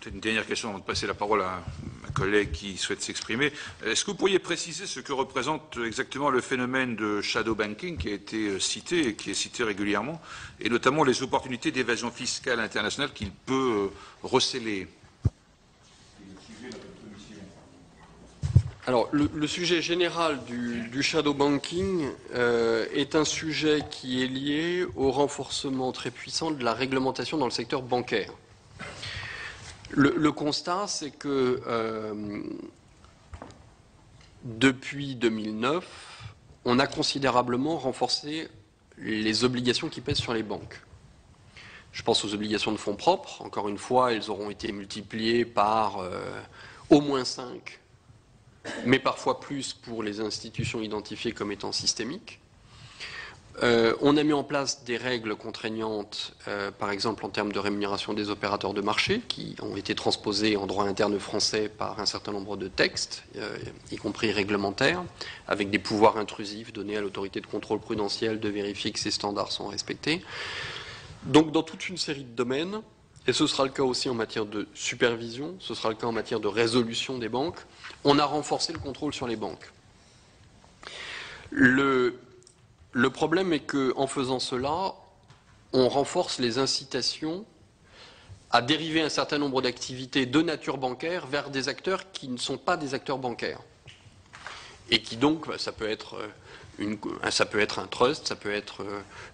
Une dernière question avant de passer la parole à ma collègue qui souhaite s'exprimer. Est-ce que vous pourriez préciser ce que représente exactement le phénomène de shadow banking qui a été cité et qui est cité régulièrement, et notamment les opportunités d'évasion fiscale internationale qu'il peut recéler? Alors, le sujet général du shadow banking est un sujet qui est lié au renforcement très puissant de la réglementation dans le secteur bancaire. Le constat, c'est que depuis 2009, on a considérablement renforcé les obligations qui pèsent sur les banques. Je pense aux obligations de fonds propres. Encore une fois, elles auront été multipliées par au moins 5, mais parfois plus pour les institutions identifiées comme étant systémiques. On a mis en place des règles contraignantes, par exemple en termes de rémunération des opérateurs de marché, qui ont été transposées en droit interne français par un certain nombre de textes, y compris réglementaires, avec des pouvoirs intrusifs donnés à l'autorité de contrôle prudentiel de vérifier que ces standards sont respectés. Donc dans toute une série de domaines, et ce sera le cas aussi en matière de supervision, ce sera le cas en matière de résolution des banques, on a renforcé le contrôle sur les banques. Le problème est qu'en faisant cela, on renforce les incitations à dériver un certain nombre d'activités de nature bancaire vers des acteurs qui ne sont pas des acteurs bancaires. Et qui donc, ça peut être un trust, ça peut être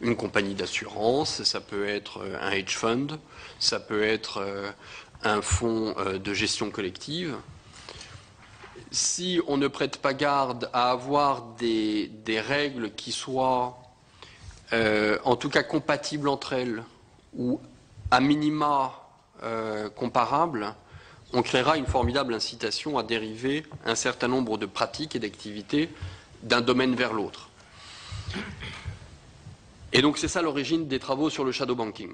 une compagnie d'assurance, ça peut être un hedge fund, ça peut être un fonds de gestion collective. Si on ne prête pas garde à avoir des règles qui soient en tout cas compatibles entre elles ou à minima comparables, on créera une formidable incitation à dériver un certain nombre de pratiques et d'activités d'un domaine vers l'autre. Et donc c'est ça l'origine des travaux sur le shadow banking.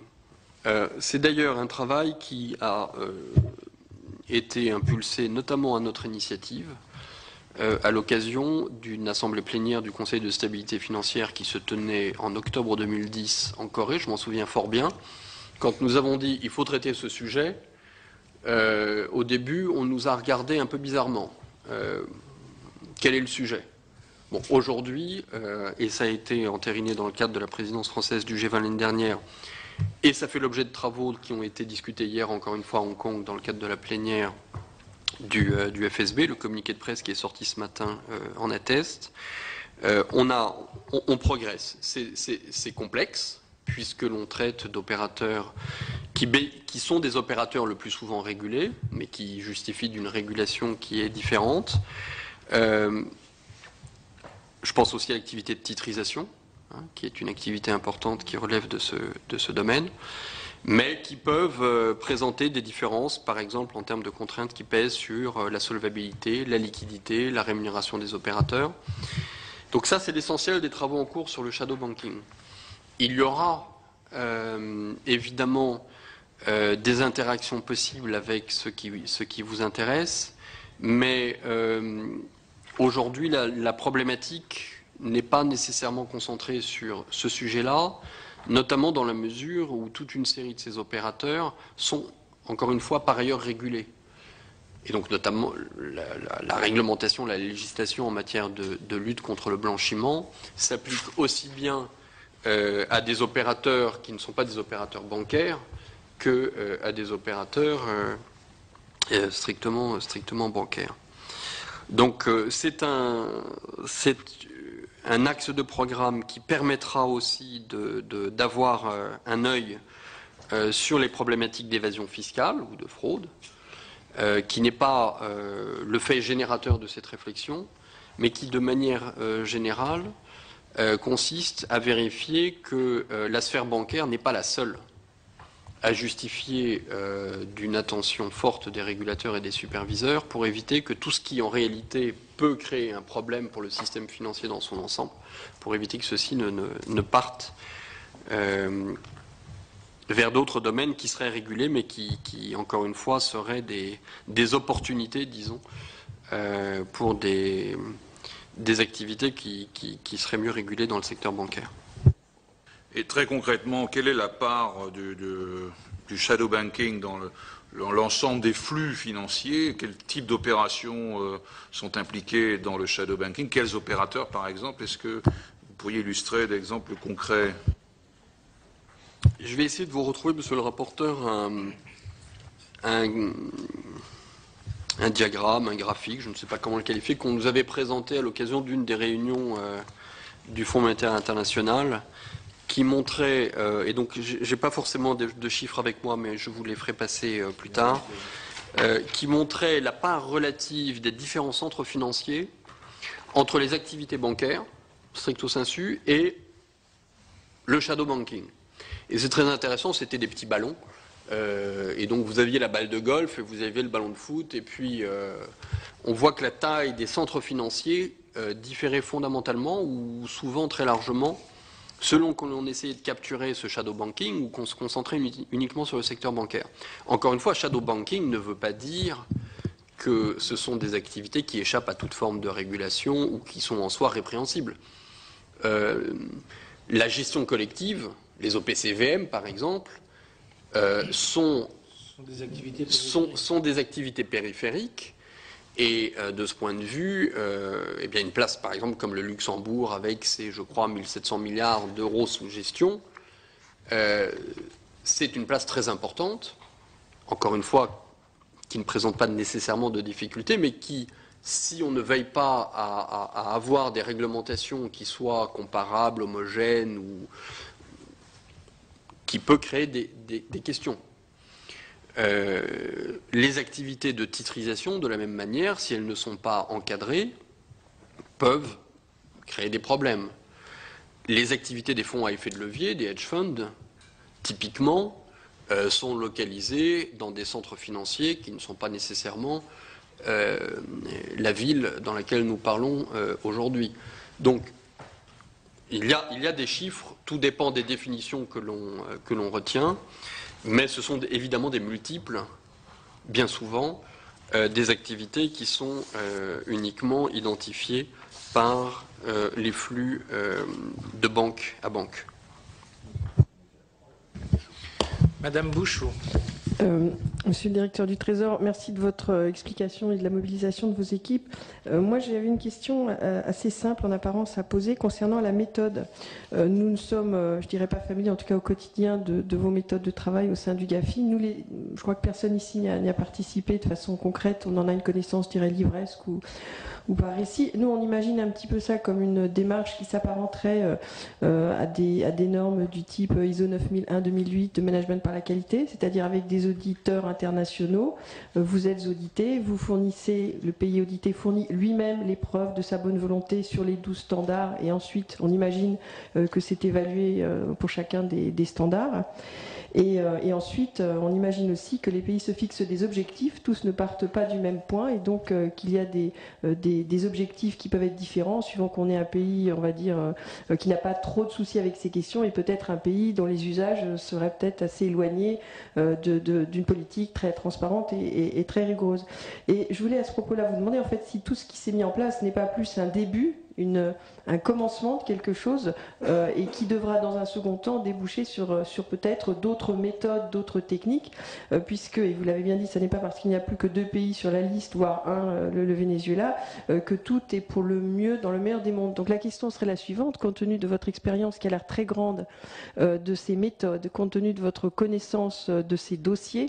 C'est d'ailleurs un travail qui a été impulsé notamment à notre initiative à l'occasion d'une assemblée plénière du Conseil de stabilité financière qui se tenait en octobre 2010 en Corée, je m'en souviens fort bien. Quand nous avons dit il faut traiter ce sujet, au début on nous a regardé un peu bizarrement. Quel est le sujet ? Bon, aujourd'hui, et ça a été entériné dans le cadre de la présidence française du G20 l'année dernière, et ça fait l'objet de travaux qui ont été discutés hier, encore une fois, à Hong Kong, dans le cadre de la plénière du FSB, le communiqué de presse qui est sorti ce matin en atteste. On progresse. C'est complexe, puisque l'on traite d'opérateurs qui sont des opérateurs le plus souvent régulés, mais qui justifient d'une régulation qui est différente. Je pense aussi à l'activité de titrisation, qui est une activité importante qui relève de ce domaine, mais qui peuvent présenter des différences, par exemple en termes de contraintes qui pèsent sur la solvabilité, la liquidité, la rémunération des opérateurs. Donc ça, c'est l'essentiel des travaux en cours sur le shadow banking. Il y aura évidemment des interactions possibles avec ce qui vous intéresse, mais aujourd'hui, la problématique n'est pas nécessairement concentrée sur ce sujet-là, notamment dans la mesure où toute une série de ces opérateurs sont, encore une fois, par ailleurs régulés. Et donc notamment la réglementation, la législation en matière de lutte contre le blanchiment s'applique aussi bien à des opérateurs qui ne sont pas des opérateurs bancaires que à des opérateurs strictement bancaires. Donc c'est un axe de programme qui permettra aussi d'avoir un œil sur les problématiques d'évasion fiscale ou de fraude, qui n'est pas le fait générateur de cette réflexion, mais qui de manière générale consiste à vérifier que la sphère bancaire n'est pas la seule à justifier d'une attention forte des régulateurs et des superviseurs pour éviter que tout ce qui en réalité peut créer un problème pour le système financier dans son ensemble, pour éviter que ceci ne parte vers d'autres domaines qui seraient régulés mais qui encore une fois seraient des opportunités, disons, pour des activités qui seraient mieux régulées dans le secteur bancaire. Et très concrètement, quelle est la part du shadow banking dans l'ensemble des flux financiers? Quel type d'opérations sont impliquées dans le shadow banking? Quels opérateurs, par exemple? Est-ce que vous pourriez illustrer d'exemples concrets? Je vais essayer de vous retrouver, monsieur le rapporteur, un diagramme, un graphique, je ne sais pas comment le qualifier, qu'on nous avait présenté à l'occasion d'une des réunions du Fonds monétaire international, qui montrait, et donc j'ai pas forcément de chiffres avec moi, mais je vous les ferai passer plus tard, qui montrait la part relative des différents centres financiers entre les activités bancaires, stricto sensu, et le shadow banking. Et c'est très intéressant, c'était des petits ballons, et donc vous aviez la balle de golf, et vous aviez le ballon de foot, et puis on voit que la taille des centres financiers différait fondamentalement, ou souvent très largement, selon qu'on essayait de capturer ce shadow banking ou qu'on se concentrait uniquement sur le secteur bancaire. Encore une fois, shadow banking ne veut pas dire que ce sont des activités qui échappent à toute forme de régulation ou qui sont en soi répréhensibles. La gestion collective, les OPCVM par exemple, sont des activités périphériques Et de ce point de vue, eh bien une place, par exemple, comme le Luxembourg, avec ses, je crois, 1700 milliards d'euros sous gestion, c'est une place très importante, encore une fois, qui ne présente pas nécessairement de difficultés, mais qui, si on ne veille pas à avoir des réglementations qui soient comparables, homogènes, ou qui peut créer des questions. Les activités de titrisation, de la même manière, si elles ne sont pas encadrées, peuvent créer des problèmes. Les activités des fonds à effet de levier, des hedge funds, typiquement, sont localisées dans des centres financiers qui ne sont pas nécessairement la ville dans laquelle nous parlons aujourd'hui. Donc, il y a des chiffres, tout dépend des définitions que l'on retient. Mais ce sont évidemment des multiples, bien souvent, des activités qui sont uniquement identifiées par les flux de banque à banque. Madame Bouchot. Monsieur le directeur du Trésor, merci de votre explication et de la mobilisation de vos équipes. Moi, j'avais une question assez simple en apparence à poser concernant la méthode. Nous ne sommes, je dirais pas familiers, en tout cas au quotidien, de vos méthodes de travail au sein du GAFI. Je crois que personne ici n'y a participé de façon concrète. On en a une connaissance, je dirais, livresque ou par récit. Nous, on imagine un petit peu ça comme une démarche qui s'apparenterait à des normes du type ISO 9001-2008 de management par la qualité, c'est-à-dire avec des auditeurs internationaux. Vous êtes audité, vous fournissez, le pays audité fournit lui-même les preuves de sa bonne volonté sur les 12 standards et ensuite on imagine que c'est évalué pour chacun des standards. Et ensuite, on imagine aussi que les pays se fixent des objectifs, tous ne partent pas du même point, et donc qu'il y a des objectifs qui peuvent être différents, suivant qu'on est un pays, on va dire, qui n'a pas trop de soucis avec ces questions, et peut-être un pays dont les usages seraient peut-être assez éloignés d'une politique très transparente et très rigoureuse. Et je voulais à ce propos-là vous demander, en fait, si tout ce qui s'est mis en place n'est pas plus un début, un commencement de quelque chose et qui devra dans un second temps déboucher sur peut-être d'autres méthodes, d'autres techniques, puisque, et vous l'avez bien dit, ce n'est pas parce qu'il n'y a plus que 2 pays sur la liste, voire un, le Venezuela, que tout est pour le mieux dans le meilleur des mondes. Donc la question serait la suivante, compte tenu de votre expérience qui a l'air très grande de ces méthodes, compte tenu de votre connaissance de ces dossiers,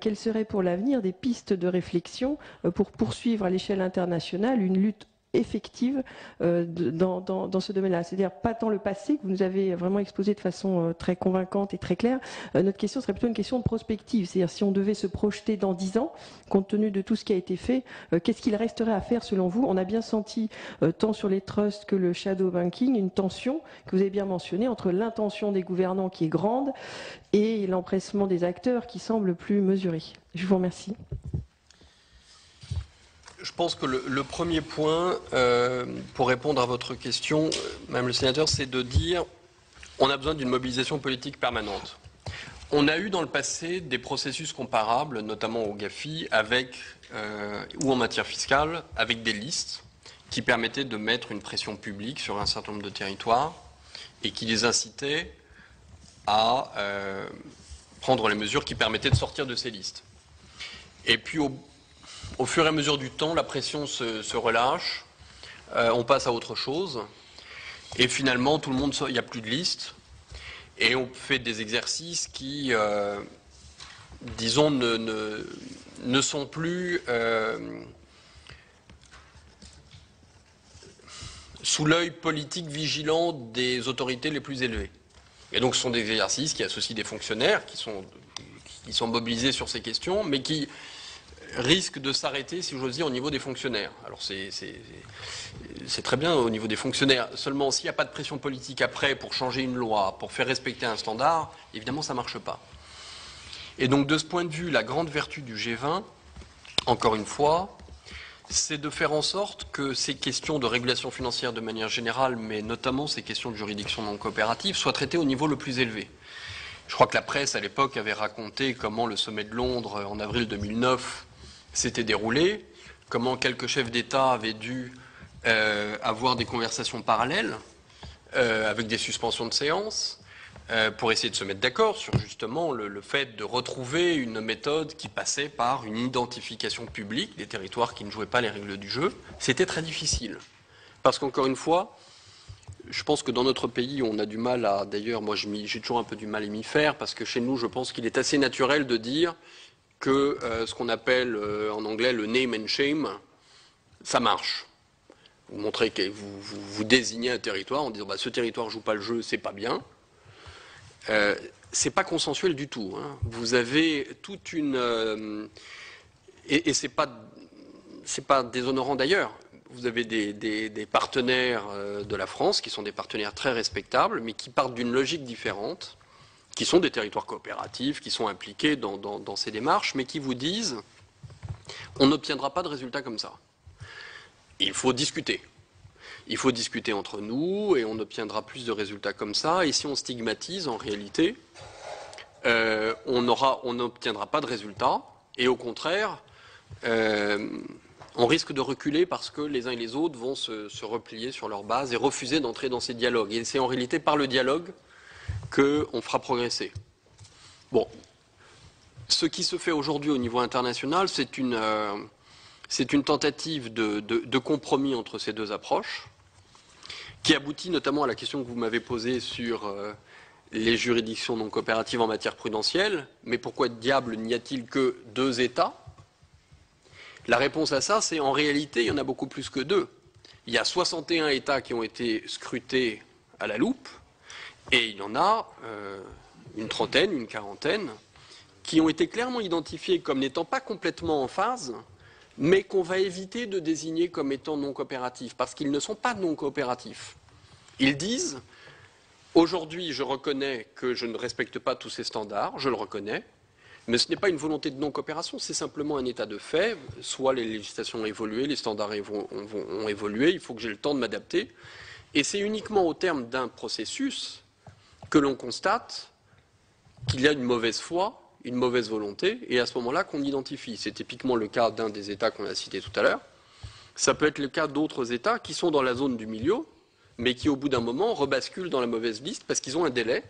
quelles seraient pour l'avenir des pistes de réflexion pour poursuivre à l'échelle internationale une lutte effective dans ce domaine-là. C'est-à-dire pas tant le passé que vous nous avez vraiment exposé de façon très convaincante et très claire. Notre question serait plutôt une question de prospective. C'est-à-dire si on devait se projeter dans 10 ans, compte tenu de tout ce qui a été fait, qu'est-ce qu'il resterait à faire selon vous? On a bien senti, tant sur les trusts que le shadow banking, une tension que vous avez bien mentionnée entre l'intention des gouvernants qui est grande et l'empressement des acteurs qui semble plus mesuré. Je vous remercie. Je pense que le premier point, pour répondre à votre question, Madame le sénateur, c'est de dire on a besoin d'une mobilisation politique permanente. On a eu dans le passé des processus comparables, notamment au GAFI, ou en matière fiscale, avec des listes qui permettaient de mettre une pression publique sur un certain nombre de territoires et qui les incitaient à prendre les mesures qui permettaient de sortir de ces listes. Et puis au fur et à mesure du temps, la pression se relâche, on passe à autre chose, et finalement, tout le monde, il n'y a plus de liste, et on fait des exercices qui, disons, ne sont plus sous l'œil politique vigilant des autorités les plus élevées. Et donc, ce sont des exercices qui associent des fonctionnaires qui sont mobilisés sur ces questions, mais qui risque de s'arrêter, si j'ose dire, au niveau des fonctionnaires. Alors c'est très bien au niveau des fonctionnaires. Seulement, s'il n'y a pas de pression politique après pour changer une loi, pour faire respecter un standard, évidemment, ça ne marche pas. Et donc, de ce point de vue, la grande vertu du G20, encore une fois, c'est de faire en sorte que ces questions de régulation financière de manière générale, mais notamment ces questions de juridiction non coopérative, soient traitées au niveau le plus élevé. Je crois que la presse, à l'époque, avait raconté comment le sommet de Londres, en avril 2009, s'était déroulé, comment quelques chefs d'État avaient dû avoir des conversations parallèles avec des suspensions de séance, pour essayer de se mettre d'accord sur justement le fait de retrouver une méthode qui passait par une identification publique des territoires qui ne jouaient pas les règles du jeu. C'était très difficile. Parce qu'encore une fois, je pense que dans notre pays, on a du mal à... D'ailleurs, moi, j'ai toujours un peu du mal à m'y faire, parce que chez nous, je pense qu'il est assez naturel de dire que ce qu'on appelle en anglais le name and shame, ça marche. Vous montrez que vous désignez un territoire en disant bah, ce territoire joue pas le jeu, c'est pas bien. C'est pas consensuel du tout. Hein. Vous avez toute une et c'est pas déshonorant d'ailleurs. Vous avez des partenaires de la France qui sont des partenaires très respectables, mais qui partent d'une logique différente, qui sont des territoires coopératifs, qui sont impliqués dans ces démarches, mais qui vous disent on n'obtiendra pas de résultats comme ça. Il faut discuter. Il faut discuter entre nous et on obtiendra plus de résultats comme ça. Et si on stigmatise, en réalité, on n'obtiendra pas de résultats. Et au contraire, on risque de reculer parce que les uns et les autres vont se replier sur leur base et refuser d'entrer dans ces dialogues. Et c'est en réalité par le dialogue qu'on fera progresser. Bon, ce qui se fait aujourd'hui au niveau international, c'est une tentative de compromis entre ces deux approches, qui aboutit notamment à la question que vous m'avez posée sur les juridictions non coopératives en matière prudentielle. Mais pourquoi diable n'y a-t-il que 2 États? La réponse à ça, c'est en réalité, il y en a beaucoup plus que 2. Il y a 61 États qui ont été scrutés à la loupe, et il y en a une trentaine, une quarantaine, qui ont été clairement identifiés comme n'étant pas complètement en phase, mais qu'on va éviter de désigner comme étant non coopératifs, parce qu'ils ne sont pas non coopératifs. Ils disent, aujourd'hui je reconnais que je ne respecte pas tous ces standards, je le reconnais, mais ce n'est pas une volonté de non-coopération, c'est simplement un état de fait, soit les législations ont évolué, les standards ont évolué, il faut que j'ai le temps de m'adapter, et c'est uniquement au terme d'un processus que l'on constate qu'il y a une mauvaise foi, une mauvaise volonté, et à ce moment-là qu'on identifie. C'est typiquement le cas d'un des États qu'on a cité tout à l'heure. Ça peut être le cas d'autres États qui sont dans la zone du milieu, mais qui au bout d'un moment rebasculent dans la mauvaise liste parce qu'ils ont un délai.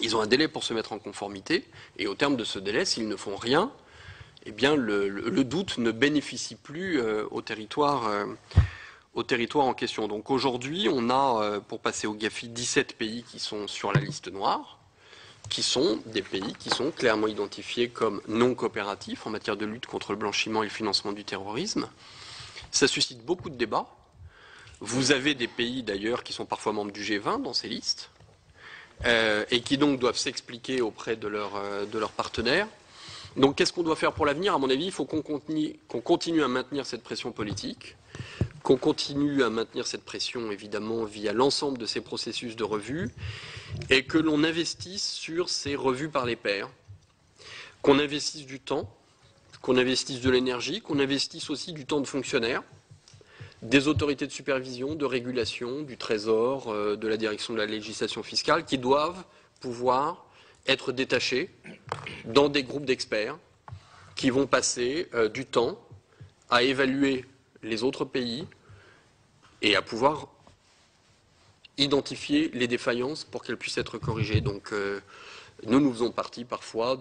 Ils ont un délai pour se mettre en conformité, et au terme de ce délai, s'ils ne font rien, eh bien le doute ne bénéficie plus au territoire en question. Donc aujourd'hui, on a, pour passer au GAFI, 17 pays qui sont sur la liste noire, qui sont des pays qui sont clairement identifiés comme non coopératifs en matière de lutte contre le blanchiment et le financement du terrorisme. Ça suscite beaucoup de débats. Vous avez des pays d'ailleurs qui sont parfois membres du G20 dans ces listes, et qui donc doivent s'expliquer auprès de leurs partenaires. Donc qu'est-ce qu'on doit faire pour l'avenir? À mon avis, il faut qu'on continue à maintenir cette pression politique, qu'on continue à maintenir cette pression évidemment via l'ensemble de ces processus de revue, et que l'on investisse sur ces revues par les pairs, qu'on investisse du temps, qu'on investisse de l'énergie, qu'on investisse aussi du temps de fonctionnaires, des autorités de supervision, de régulation, du Trésor, de la direction de la législation fiscale, qui doivent pouvoir être détachés dans des groupes d'experts qui vont passer du temps à évaluer les autres pays et à pouvoir identifier les défaillances pour qu'elles puissent être corrigées. Donc nous faisons partie parfois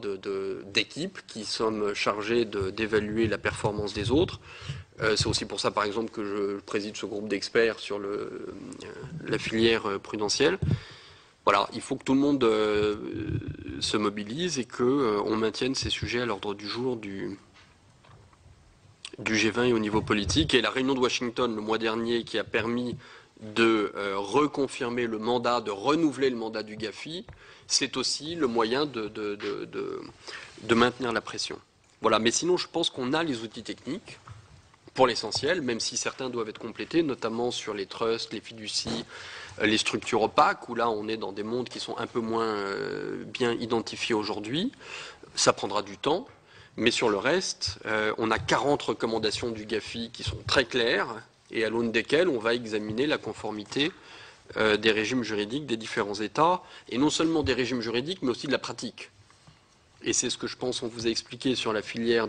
d'équipes qui sommes chargées d'évaluer la performance des autres. C'est aussi pour ça, par exemple, que je préside ce groupe d'experts sur la filière prudentielle. Voilà, il faut que tout le monde se mobilise et qu'on maintienne ces sujets à l'ordre du jour du G20 et au niveau politique. Et la réunion de Washington le mois dernier qui a permis de reconfirmer le mandat, de renouveler le mandat du GAFI, c'est aussi le moyen de maintenir la pression. Voilà, mais sinon je pense qu'on a les outils techniques pour l'essentiel, même si certains doivent être complétés, notamment sur les trusts, les fiducies, les structures opaques, où là on est dans des mondes qui sont un peu moins bien identifiés aujourd'hui. Ça prendra du temps, mais sur le reste, on a 40 recommandations du GAFI qui sont très claires, et à l'aune desquelles on va examiner la conformité des régimes juridiques des différents États, et non seulement des régimes juridiques, mais aussi de la pratique. Et c'est ce que je pense on vous a expliqué sur la filière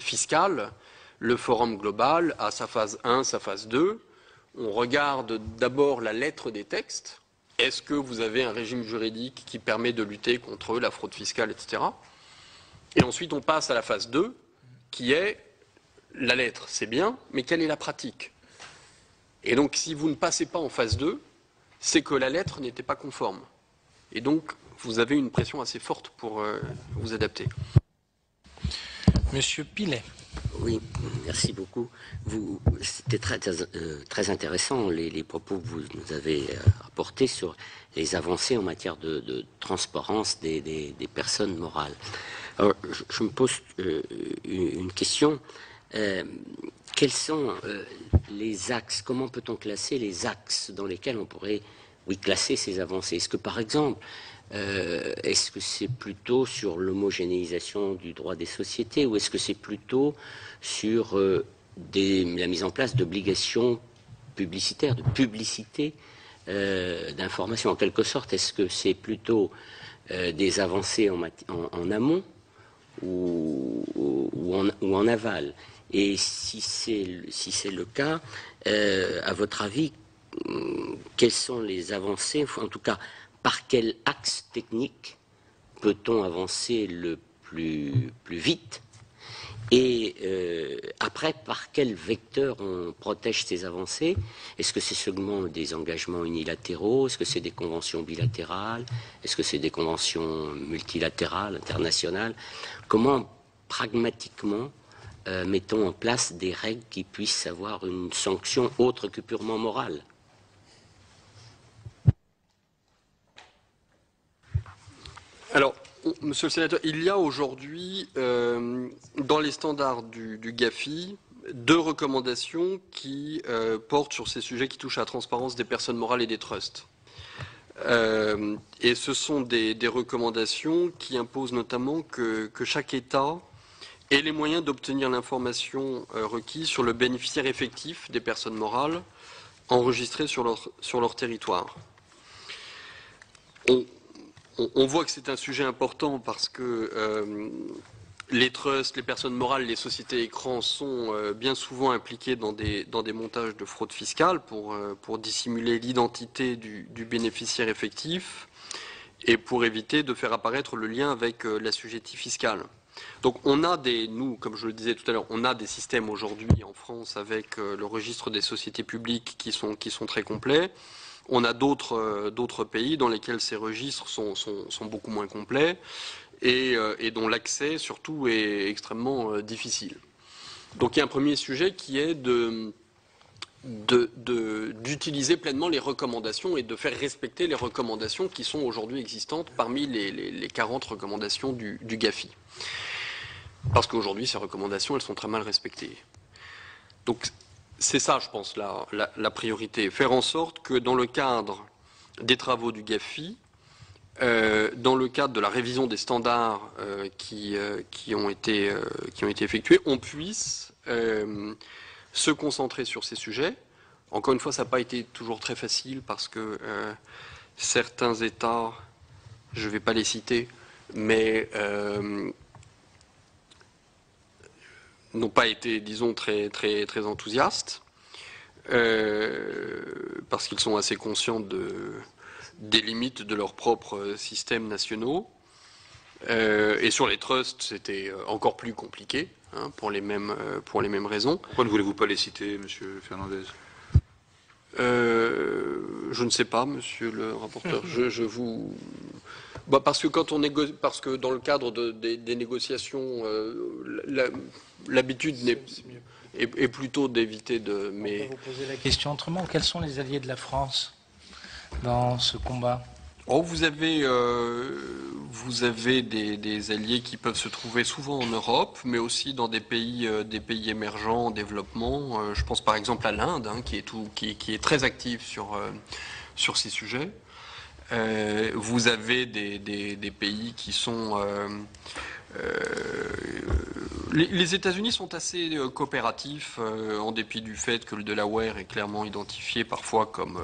fiscale. Le forum global a sa phase 1, sa phase 2. On regarde d'abord la lettre des textes, est-ce que vous avez un régime juridique qui permet de lutter contre la fraude fiscale, etc. Et ensuite, on passe à la phase 2, qui est la lettre, c'est bien, mais quelle est la pratique? Et donc, si vous ne passez pas en phase 2, c'est que la lettre n'était pas conforme. Et donc, vous avez une pression assez forte pour vous adapter. Monsieur Pilet. Oui, merci beaucoup. C'était très intéressant les propos que vous nous avez apportés sur les avancées en matière de transparence des personnes morales. Alors, je me pose une question. Quels sont les axes? Comment peut-on classer les axes dans lesquels on pourrait, classer ces avancées? Est-ce que, par exemple, est-ce que c'est plutôt sur l'homogénéisation du droit des sociétés ou est-ce que c'est plutôt sur la mise en place d'obligations publicitaires, de publicité d'informations? En quelque sorte, est-ce que c'est plutôt des avancées en amont ou en aval? Et si c'est le cas, à votre avis, quelles sont les avancées, en tout cas, par quel axe technique peut-on avancer le plus vite? Et après, par quel vecteur on protège ces avancées? Est-ce que c'est seulement des engagements unilatéraux? Est-ce que c'est des conventions bilatérales? Est-ce que c'est des conventions multilatérales, internationales? Comment, pragmatiquement, mettons en place des règles qui puissent avoir une sanction autre que purement morale? Alors, monsieur le sénateur, il y a aujourd'hui, dans les standards du GAFI, 2 recommandations qui portent sur ces sujets qui touchent à la transparence des personnes morales et des trusts. Et ce sont des recommandations qui imposent notamment que chaque État ait les moyens d'obtenir l'information requise sur le bénéficiaire effectif des personnes morales enregistrées sur leur territoire. On voit que c'est un sujet important parce que les trusts, les personnes morales, les sociétés écrans sont bien souvent impliquées dans des montages de fraude fiscale pour dissimuler l'identité du bénéficiaire effectif et pour éviter de faire apparaître le lien avec l'assujetti fiscal. Donc on a nous, comme je le disais tout à l'heure, on a des systèmes aujourd'hui en France avec le registre des sociétés publiques qui sont très complets. On a d'autres pays dans lesquels ces registres sont beaucoup moins complets et dont l'accès surtout est extrêmement difficile. Donc il y a un premier sujet qui est d'utiliser pleinement les recommandations et de faire respecter les recommandations qui sont aujourd'hui existantes parmi les 40 recommandations du GAFI. Parce qu'aujourd'hui, ces recommandations, elles sont très mal respectées. Donc c'est ça, je pense, la priorité. Faire en sorte que dans le cadre des travaux du GAFI, dans le cadre de la révision des standards qui ont été effectués, on puisse se concentrer sur ces sujets. Encore une fois, ça n'a pas été toujours très facile parce que certains États, je ne vais pas les citer, mais n'ont pas été, disons, très enthousiastes, parce qu'ils sont assez conscients des limites de leurs propres systèmes nationaux. Et sur les trusts, c'était encore plus compliqué, pour les mêmes raisons. Pourquoi ne voulez-vous pas les citer, monsieur Fernandez? Je ne sais pas, monsieur le rapporteur. Parce que dans le cadre des négociations, l'habitude est plutôt d'éviter de. Mais vous posez la question autrement. Quels sont les alliés de la France dans ce combat? Vous avez des alliés qui peuvent se trouver souvent en Europe, mais aussi dans des pays émergents en développement. Je pense par exemple à l'Inde, qui est très active sur ces sujets. Vous avez des pays qui sont... les États-Unis sont assez coopératifs, en dépit du fait que le Delaware est clairement identifié parfois comme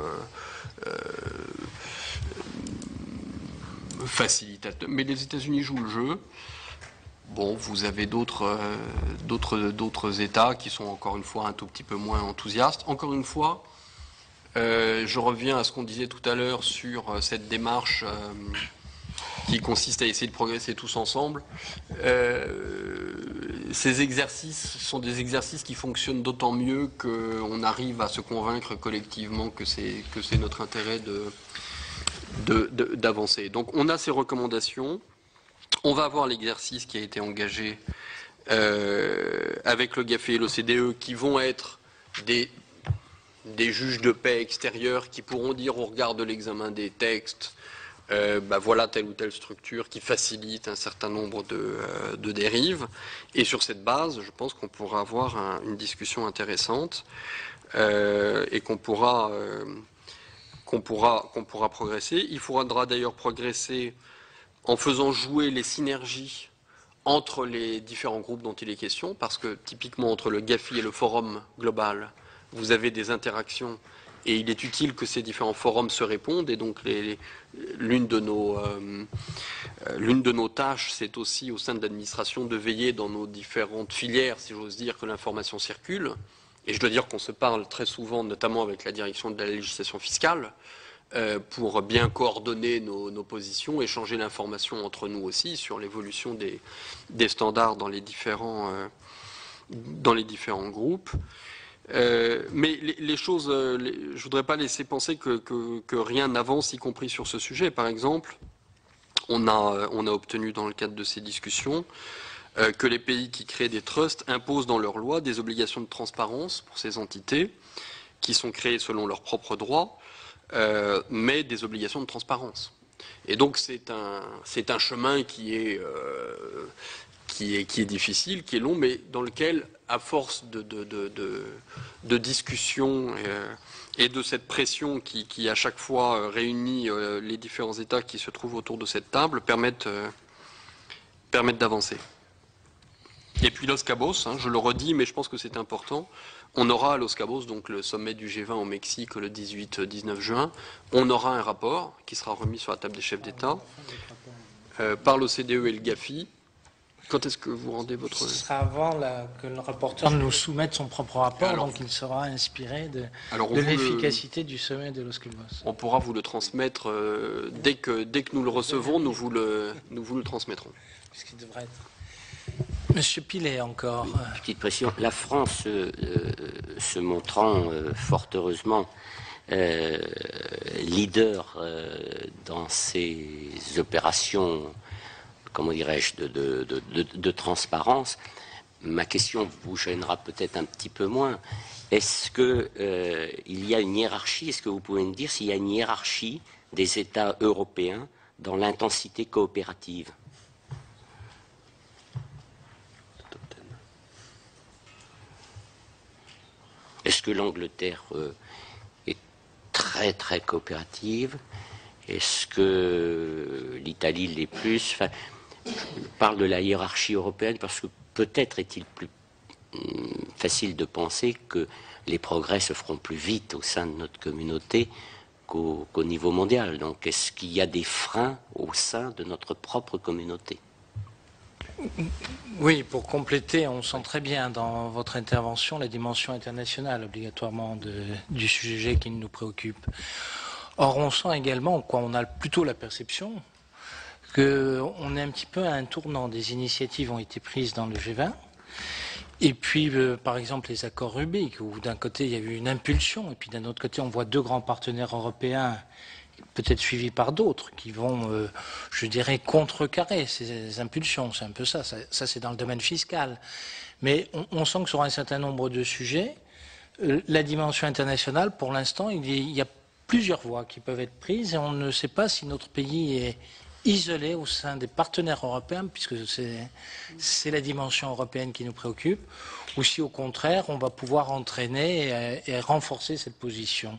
facilitateur. Mais les États-Unis jouent le jeu. Bon, vous avez d'autres États qui sont encore une fois un tout petit peu moins enthousiastes. Encore une fois, Je reviens à ce qu'on disait tout à l'heure sur cette démarche qui consiste à essayer de progresser tous ensemble. Ces exercices sont des exercices qui fonctionnent d'autant mieux qu'on arrive à se convaincre collectivement que c'est notre intérêt d'avancer. Donc on a ces recommandations. On va avoir l'exercice qui a été engagé avec le GAFI et l'OCDE qui vont être des juges de paix extérieurs qui pourront dire au regard de l'examen des textes voilà telle ou telle structure qui facilite un certain nombre de dérives. Et sur cette base, je pense qu'on pourra avoir une discussion intéressante et qu'on pourra progresser. Il faudra d'ailleurs progresser en faisant jouer les synergies entre les différents groupes dont il est question, parce que typiquement entre le GAFI et le forum global, vous avez des interactions et il est utile que ces différents forums se répondent. Et donc l'une de nos tâches, c'est aussi au sein de l'administration de veiller dans nos différentes filières, si j'ose dire, que l'information circule. Et je dois dire qu'on se parle très souvent, notamment avec la direction de la législation fiscale, pour bien coordonner nos positions, échanger l'information entre nous aussi sur l'évolution des standards dans les différents groupes. Mais les choses, je voudrais pas laisser penser que rien n'avance, y compris sur ce sujet. Par exemple, on a obtenu dans le cadre de ces discussions que les pays qui créent des trusts imposent dans leurs lois des obligations de transparence pour ces entités qui sont créées selon leurs propres droits, mais des obligations de transparence. Et donc c'est un chemin qui est difficile, qui est long, mais dans lequel, à force de discussions et de cette pression qui à chaque fois réunit les différents États qui se trouvent autour de cette table, permettent d'avancer. Et puis Los Cabos, je le redis, mais je pense que c'est important, on aura à Los Cabos, donc le sommet du G20 au Mexique le 18-19 juin, on aura un rapport qui sera remis sur la table des chefs d'État par l'OCDE et le GAFI. Quand est-ce que vous rendez votre... Ce sera avant que le rapporteur nous soumette son propre rapport, donc il sera inspiré de l'efficacité du sommet de Los Cabos. On pourra vous le transmettre dès que nous le recevons, nous vous le transmettrons. Ce qui devrait être... Monsieur Pilet, encore. Petite précision. La France, se montrant fort heureusement leader dans ces opérations, comment dirais-je, de transparence, ma question vous gênera peut-être un petit peu moins. Est-ce que il y a une hiérarchie? Est-ce que vous pouvez me dire s'il y a une hiérarchie des États européens dans l'intensité coopérative? Est-ce que l'Angleterre est très très coopérative? Est-ce que l'Italie l'est plus? Enfin, je parle de la hiérarchie européenne parce que peut-être est-il plus facile de penser que les progrès se feront plus vite au sein de notre communauté qu'au niveau mondial. Donc est-ce qu'il y a des freins au sein de notre propre communauté? Oui, pour compléter, on sent très bien dans votre intervention la dimension internationale obligatoirement du sujet qui nous préoccupe. Or, on sent également, on a plutôt la perception qu'on est un petit peu à un tournant. Des initiatives ont été prises dans le G20. Et puis, par exemple, les accords Rubik, où d'un côté, il y a eu une impulsion, et puis d'un autre côté, on voit deux grands partenaires européens, peut-être suivis par d'autres, qui vont, je dirais, contrecarrer ces impulsions. C'est un peu ça. Ça, c'est dans le domaine fiscal. Mais on sent que sur un certain nombre de sujets, la dimension internationale, pour l'instant, il y a plusieurs voies qui peuvent être prises, et on ne sait pas si notre pays est isolé au sein des partenaires européens, puisque c'est la dimension européenne qui nous préoccupe, ou si au contraire on va pouvoir entraîner et renforcer cette position.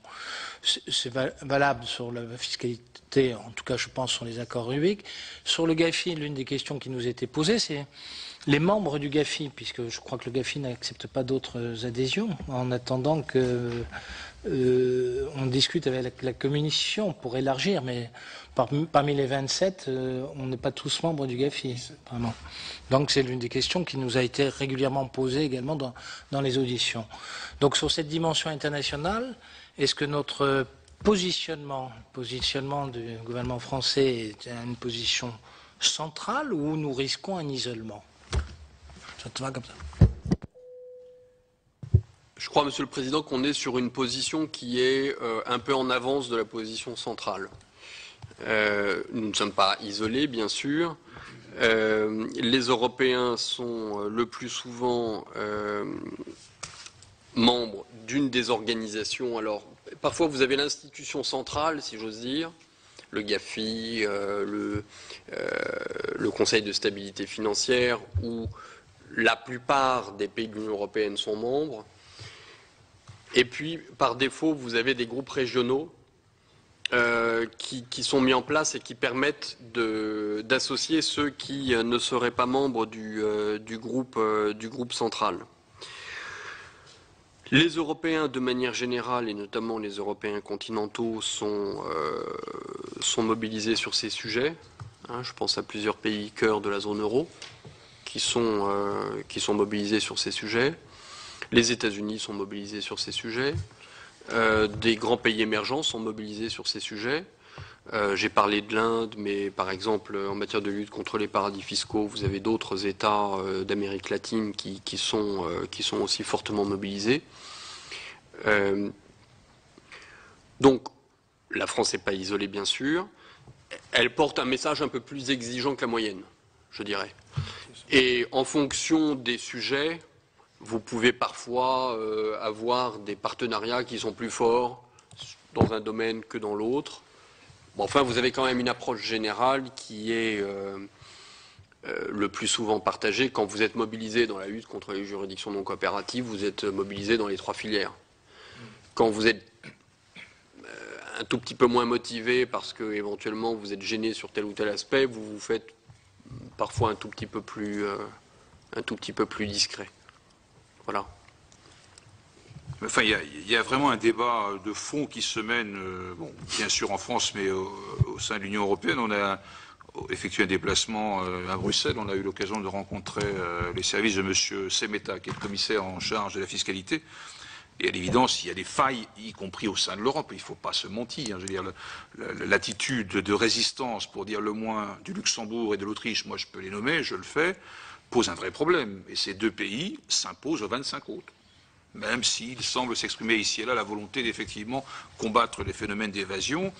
C'est valable sur la fiscalité, en tout cas je pense sur les accords Rubik. Sur le GAFI, l'une des questions qui nous était posée, c'est Les membres du GAFI, puisque je crois que le GAFI n'accepte pas d'autres adhésions, en attendant que on discute avec la Commission pour élargir, mais parmi les 27, on n'est pas tous membres du GAFI, vraiment. Donc c'est l'une des questions qui nous a été régulièrement posée également dans les auditions. Donc sur cette dimension internationale, est-ce que notre positionnement du gouvernement français est une position centrale ou nous risquons un isolement? Ça te va comme ça? Je crois, Monsieur le Président, qu'on est sur une position qui est un peu en avance de la position centrale. Nous ne sommes pas isolés, bien sûr. Les Européens sont le plus souvent membres d'une des organisations. Alors, parfois, vous avez l'institution centrale, si j'ose dire, le GAFI, le Conseil de stabilité financière, où la plupart des pays de l'Union européenne sont membres. Et puis, par défaut, vous avez des groupes régionaux qui sont mis en place et qui permettent d'associer ceux qui ne seraient pas membres du groupe central. Les Européens, de manière générale, et notamment les Européens continentaux, sont mobilisés sur ces sujets. Je pense à plusieurs pays cœurs de la zone euro qui sont mobilisés sur ces sujets. Les États-Unis sont mobilisés sur ces sujets. Des grands pays émergents sont mobilisés sur ces sujets. J'ai parlé de l'Inde, mais par exemple, en matière de lutte contre les paradis fiscaux, vous avez d'autres États d'Amérique latine qui sont aussi fortement mobilisés. Donc, la France n'est pas isolée, bien sûr. Elle porte un message un peu plus exigeant que la moyenne, je dirais. Et en fonction des sujets, vous pouvez parfois avoir des partenariats qui sont plus forts dans un domaine que dans l'autre. Bon, enfin, vous avez quand même une approche générale qui est le plus souvent partagée. Quand vous êtes mobilisé dans la lutte contre les juridictions non coopératives, vous êtes mobilisé dans les 3 filières. Quand vous êtes un tout petit peu moins motivé parce que éventuellement vous êtes gêné sur tel ou tel aspect, vous vous faites parfois un tout petit peu plus discret. Voilà. Enfin, il y a vraiment un débat de fond qui se mène, bon, bien sûr en France, mais au sein de l'Union européenne. On a effectué un déplacement à Bruxelles. On a eu l'occasion de rencontrer les services de M. Semeta, qui est le commissaire en charge de la fiscalité. Et à l'évidence, il y a des failles, y compris au sein de l'Europe. Il ne faut pas se mentir. Je veux dire, l'attitude de résistance, pour dire le moins, du Luxembourg et de l'Autriche, moi je peux les nommer, je le fais, pose un vrai problème. Et ces 2 pays s'imposent aux 25 autres. Même s'il semble s'exprimer ici et là la volonté d'effectivement combattre les phénomènes d'évasion.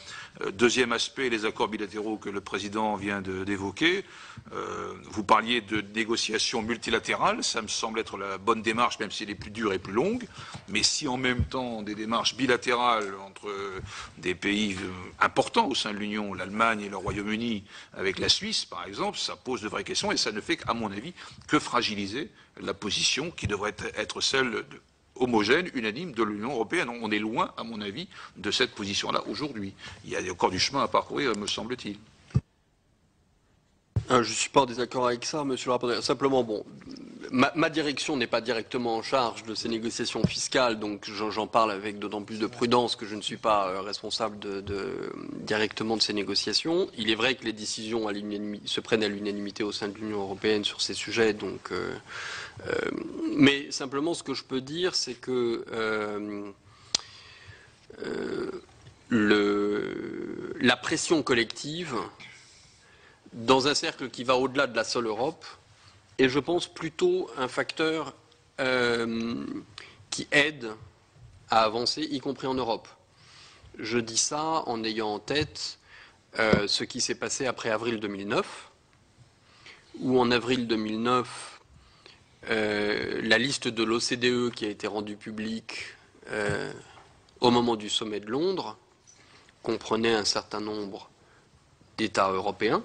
Deuxième aspect, les accords bilatéraux que le président vient d'évoquer. Vous parliez de négociations multilatérales, ça me semble être la bonne démarche, même si elle est plus dure et plus longue. Mais si en même temps des démarches bilatérales entre des pays importants au sein de l'Union, l'Allemagne et le Royaume-Uni, avec la Suisse par exemple, ça pose de vraies questions et ça ne fait qu'à mon avis que fragiliser la position qui devrait être celle homogène, unanime de l'Union européenne. On est loin, à mon avis, de cette position-là aujourd'hui. Il y a encore du chemin à parcourir, me semble-t-il. Je ne suis pas en désaccord avec ça, monsieur le rapporteur. Simplement, bon, ma direction n'est pas directement en charge de ces négociations fiscales, donc j'en parle avec d'autant plus de prudence que je ne suis pas responsable directement de ces négociations. Il est vrai que les décisions se prennent à l'unanimité au sein de l'Union européenne sur ces sujets, donc... mais simplement, ce que je peux dire, c'est que la pression collective, dans un cercle qui va au-delà de la seule Europe, est, je pense, plutôt un facteur qui aide à avancer, y compris en Europe. Je dis ça en ayant en tête ce qui s'est passé après avril 2009, où en avril 2009, la liste de l'OCDE qui a été rendue publique au moment du sommet de Londres comprenait un certain nombre d'États européens.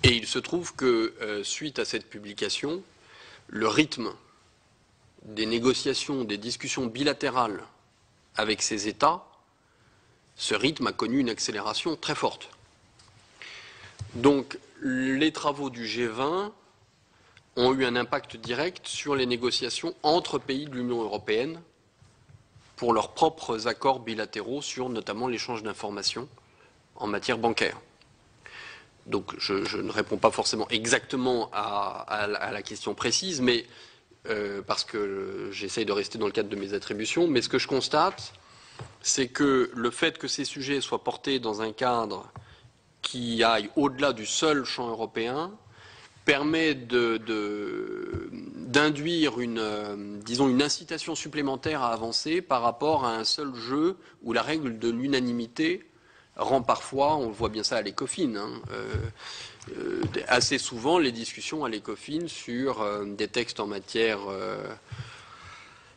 Et il se trouve que, suite à cette publication, le rythme des négociations, des discussions bilatérales avec ces États, ce rythme a connu une accélération très forte. Donc, les travaux du G20 ont eu un impact direct sur les négociations entre pays de l'Union européenne pour leurs propres accords bilatéraux sur notamment l'échange d'informations en matière bancaire. Donc je ne réponds pas forcément exactement à la question précise, mais parce que j'essaye de rester dans le cadre de mes attributions, mais ce que je constate, c'est que le fait que ces sujets soient portés dans un cadre qui aille au-delà du seul champ européen permet d'induire une incitation supplémentaire à avancer par rapport à un seul jeu où la règle de l'unanimité rend parfois, on voit bien ça à l'ECOFIN, assez souvent les discussions à l'ECOFIN sur des textes en matière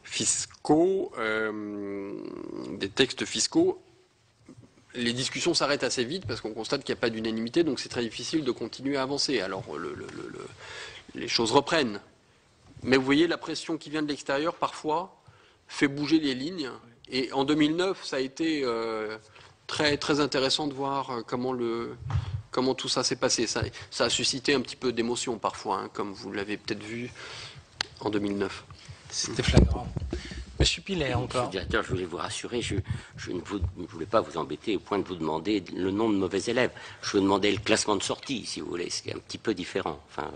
fiscaux, des textes fiscaux, les discussions s'arrêtent assez vite parce qu'on constate qu'il n'y a pas d'unanimité, donc c'est très difficile de continuer à avancer. Alors les choses reprennent. Mais vous voyez, la pression qui vient de l'extérieur, parfois, fait bouger les lignes. Et en 2009, ça a été très, très intéressant de voir comment tout ça s'est passé. Ça a suscité un petit peu d'émotion parfois, hein, comme vous l'avez peut-être vu en 2009. C'était flagrant. Monsieur Pilet, encore. Monsieur le directeur, je voulais vous rassurer, je ne voulais pas vous embêter au point de vous demander le nom de mauvais élèves. Je vous demandais le classement de sortie, si vous voulez, ce qui est un petit peu différent. Enfin,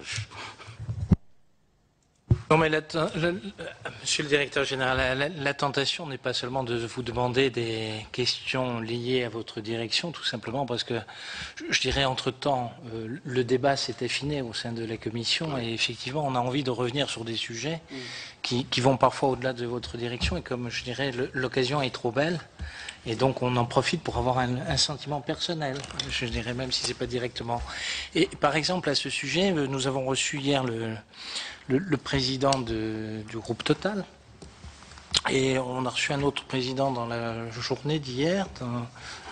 Non, mais monsieur le directeur général, la tentation n'est pas seulement de vous demander des questions liées à votre direction, tout simplement parce que, je dirais, entre-temps, le débat s'est affiné au sein de la commission et effectivement, on a envie de revenir sur des sujets qui vont parfois au-delà de votre direction et comme je dirais, l'occasion est trop belle. Et donc on en profite pour avoir un sentiment personnel, je dirais même si c'est pas directement. Et par exemple à ce sujet, nous avons reçu hier le président du groupe Total et on a reçu un autre président dans la journée d'hier, dans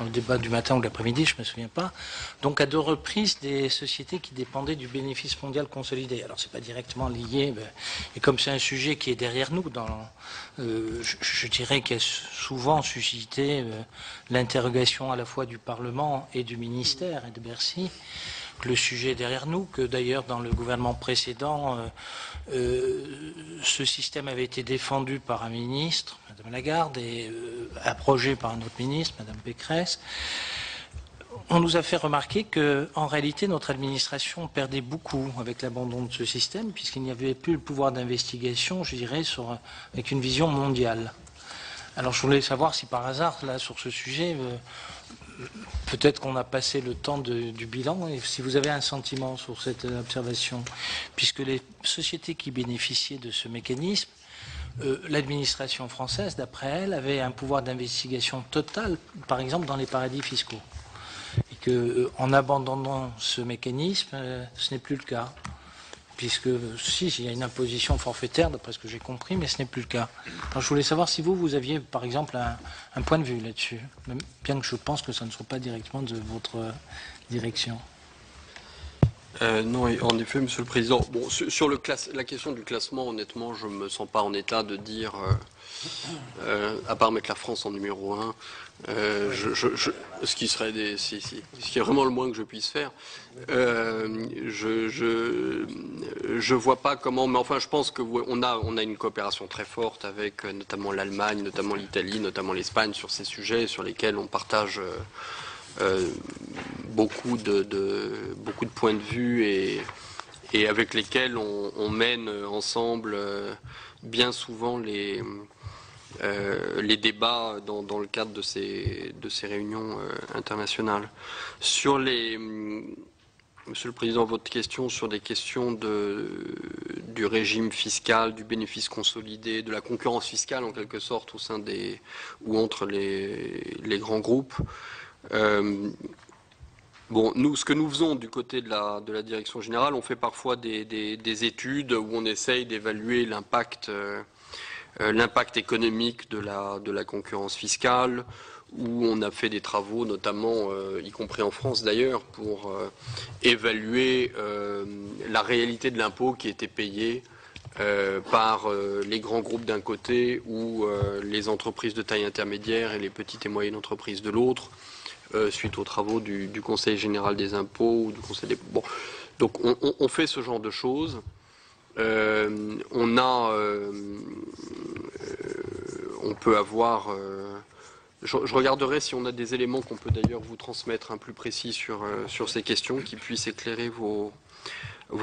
le débat du matin ou de l'après-midi, je me souviens pas. Donc à 2 reprises des sociétés qui dépendaient du bénéfice mondial consolidé. Alors c'est pas directement lié, et comme c'est un sujet qui est derrière nous, je dirais qu'il a souvent suscité l'interrogation à la fois du Parlement et du ministère et de Bercy. Le sujet est derrière nous, que d'ailleurs dans le gouvernement précédent, ce système avait été défendu par un ministre, Madame Lagarde, et abrogé par un autre ministre, Madame Pécresse. On nous a fait remarquer qu'en réalité, notre administration perdait beaucoup avec l'abandon de ce système, puisqu'il n'y avait plus le pouvoir d'investigation, je dirais, avec une vision mondiale. Alors je voulais savoir si par hasard, là, sur ce sujet, peut-être qu'on a passé le temps du bilan, et si vous avez un sentiment sur cette observation, puisque les sociétés qui bénéficiaient de ce mécanisme, l'administration française, d'après elle, avait un pouvoir d'investigation total, par exemple dans les paradis fiscaux. Et qu'en abandonnant ce mécanisme, ce n'est plus le cas. Puisque, si, il y a une imposition forfaitaire, d'après ce que j'ai compris, mais ce n'est plus le cas. Alors, je voulais savoir si vous aviez, par exemple, un point de vue là-dessus, bien que je pense que ça ne soit pas directement de votre direction. Non, en effet, Monsieur le Président. Bon, sur la question du classement, honnêtement, je ne me sens pas en état de dire, à part mettre la France en numéro 1, ce qui serait ce qui est vraiment le moins que je puisse faire. Je vois pas comment, mais enfin, je pense que on a une coopération très forte avec notamment l'Allemagne, notamment l'Italie, notamment l'Espagne sur ces sujets sur lesquels on partage beaucoup de points de vue et avec lesquels on mène ensemble bien souvent les débats dans le cadre de ces réunions internationales. Sur Monsieur le Président, votre question sur des questions du régime fiscal, du bénéfice consolidé, de la concurrence fiscale en quelque sorte au sein ou entre les grands groupes. Bon, ce que nous faisons du côté de la direction générale, on fait parfois des études où on essaye d'évaluer l'impact économique de la concurrence fiscale, où on a fait des travaux, notamment, y compris en France d'ailleurs, pour évaluer la réalité de l'impôt qui était payé par les grands groupes d'un côté ou les entreprises de taille intermédiaire et les petites et moyennes entreprises de l'autre, suite aux travaux du Conseil général des impôts ou du Conseil des... Bon. Donc on fait ce genre de choses. On peut avoir... je regarderai si on a des éléments qu'on peut d'ailleurs vous transmettre plus précis sur ces questions, qui puissent éclairer vos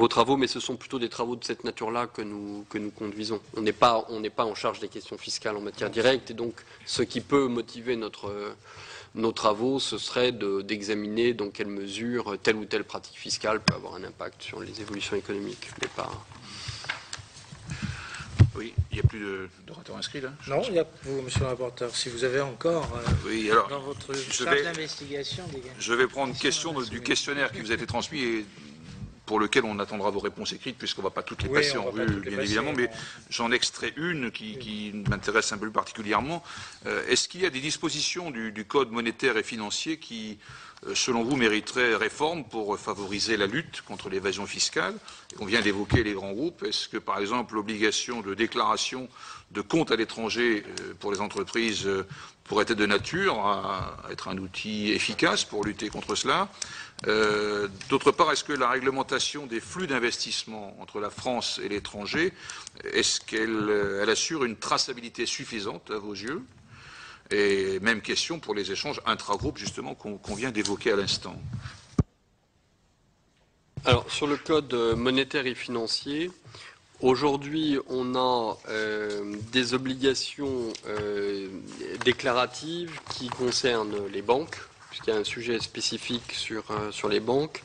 travaux, mais ce sont plutôt des travaux de cette nature-là que nous conduisons. On n'est pas en charge des questions fiscales en matière directe, et donc ce qui peut motiver nos travaux, ce serait d'examiner dans quelle mesure telle ou telle pratique fiscale peut avoir un impact sur les évolutions économiques, mais pas... Oui, il n'y a plus d'orateurs inscrits là? Non, il y a vous, monsieur le rapporteur. Si vous avez encore oui, alors, dans votre charte d'investigation des... Je vais prendre question du questionnaire qui vous a été transmis et pour lequel on attendra vos réponses écrites, puisqu'on ne va pas toutes les passer en vue, bien évidemment, mais j'en extrais une qui m'intéresse un peu plus particulièrement. Est-ce qu'il y a des dispositions du Code monétaire et financier qui, selon vous, mériteraient réforme pour favoriser la lutte contre l'évasion fiscale? On vient d'évoquer les grands groupes. Est-ce que, par exemple, l'obligation de déclaration de comptes à l'étranger pour les entreprises pourrait être de nature à être un outil efficace pour lutter contre cela? D'autre part, est-ce que la réglementation des flux d'investissement entre la France et l'étranger, est-ce qu'elle assure une traçabilité suffisante à vos yeux? Et même question pour les échanges intragroupes, justement, qu'on vient d'évoquer à l'instant. Alors, sur le code monétaire et financier, aujourd'hui, on a des obligations déclaratives qui concernent les banques, puisqu'il y a un sujet spécifique sur les banques,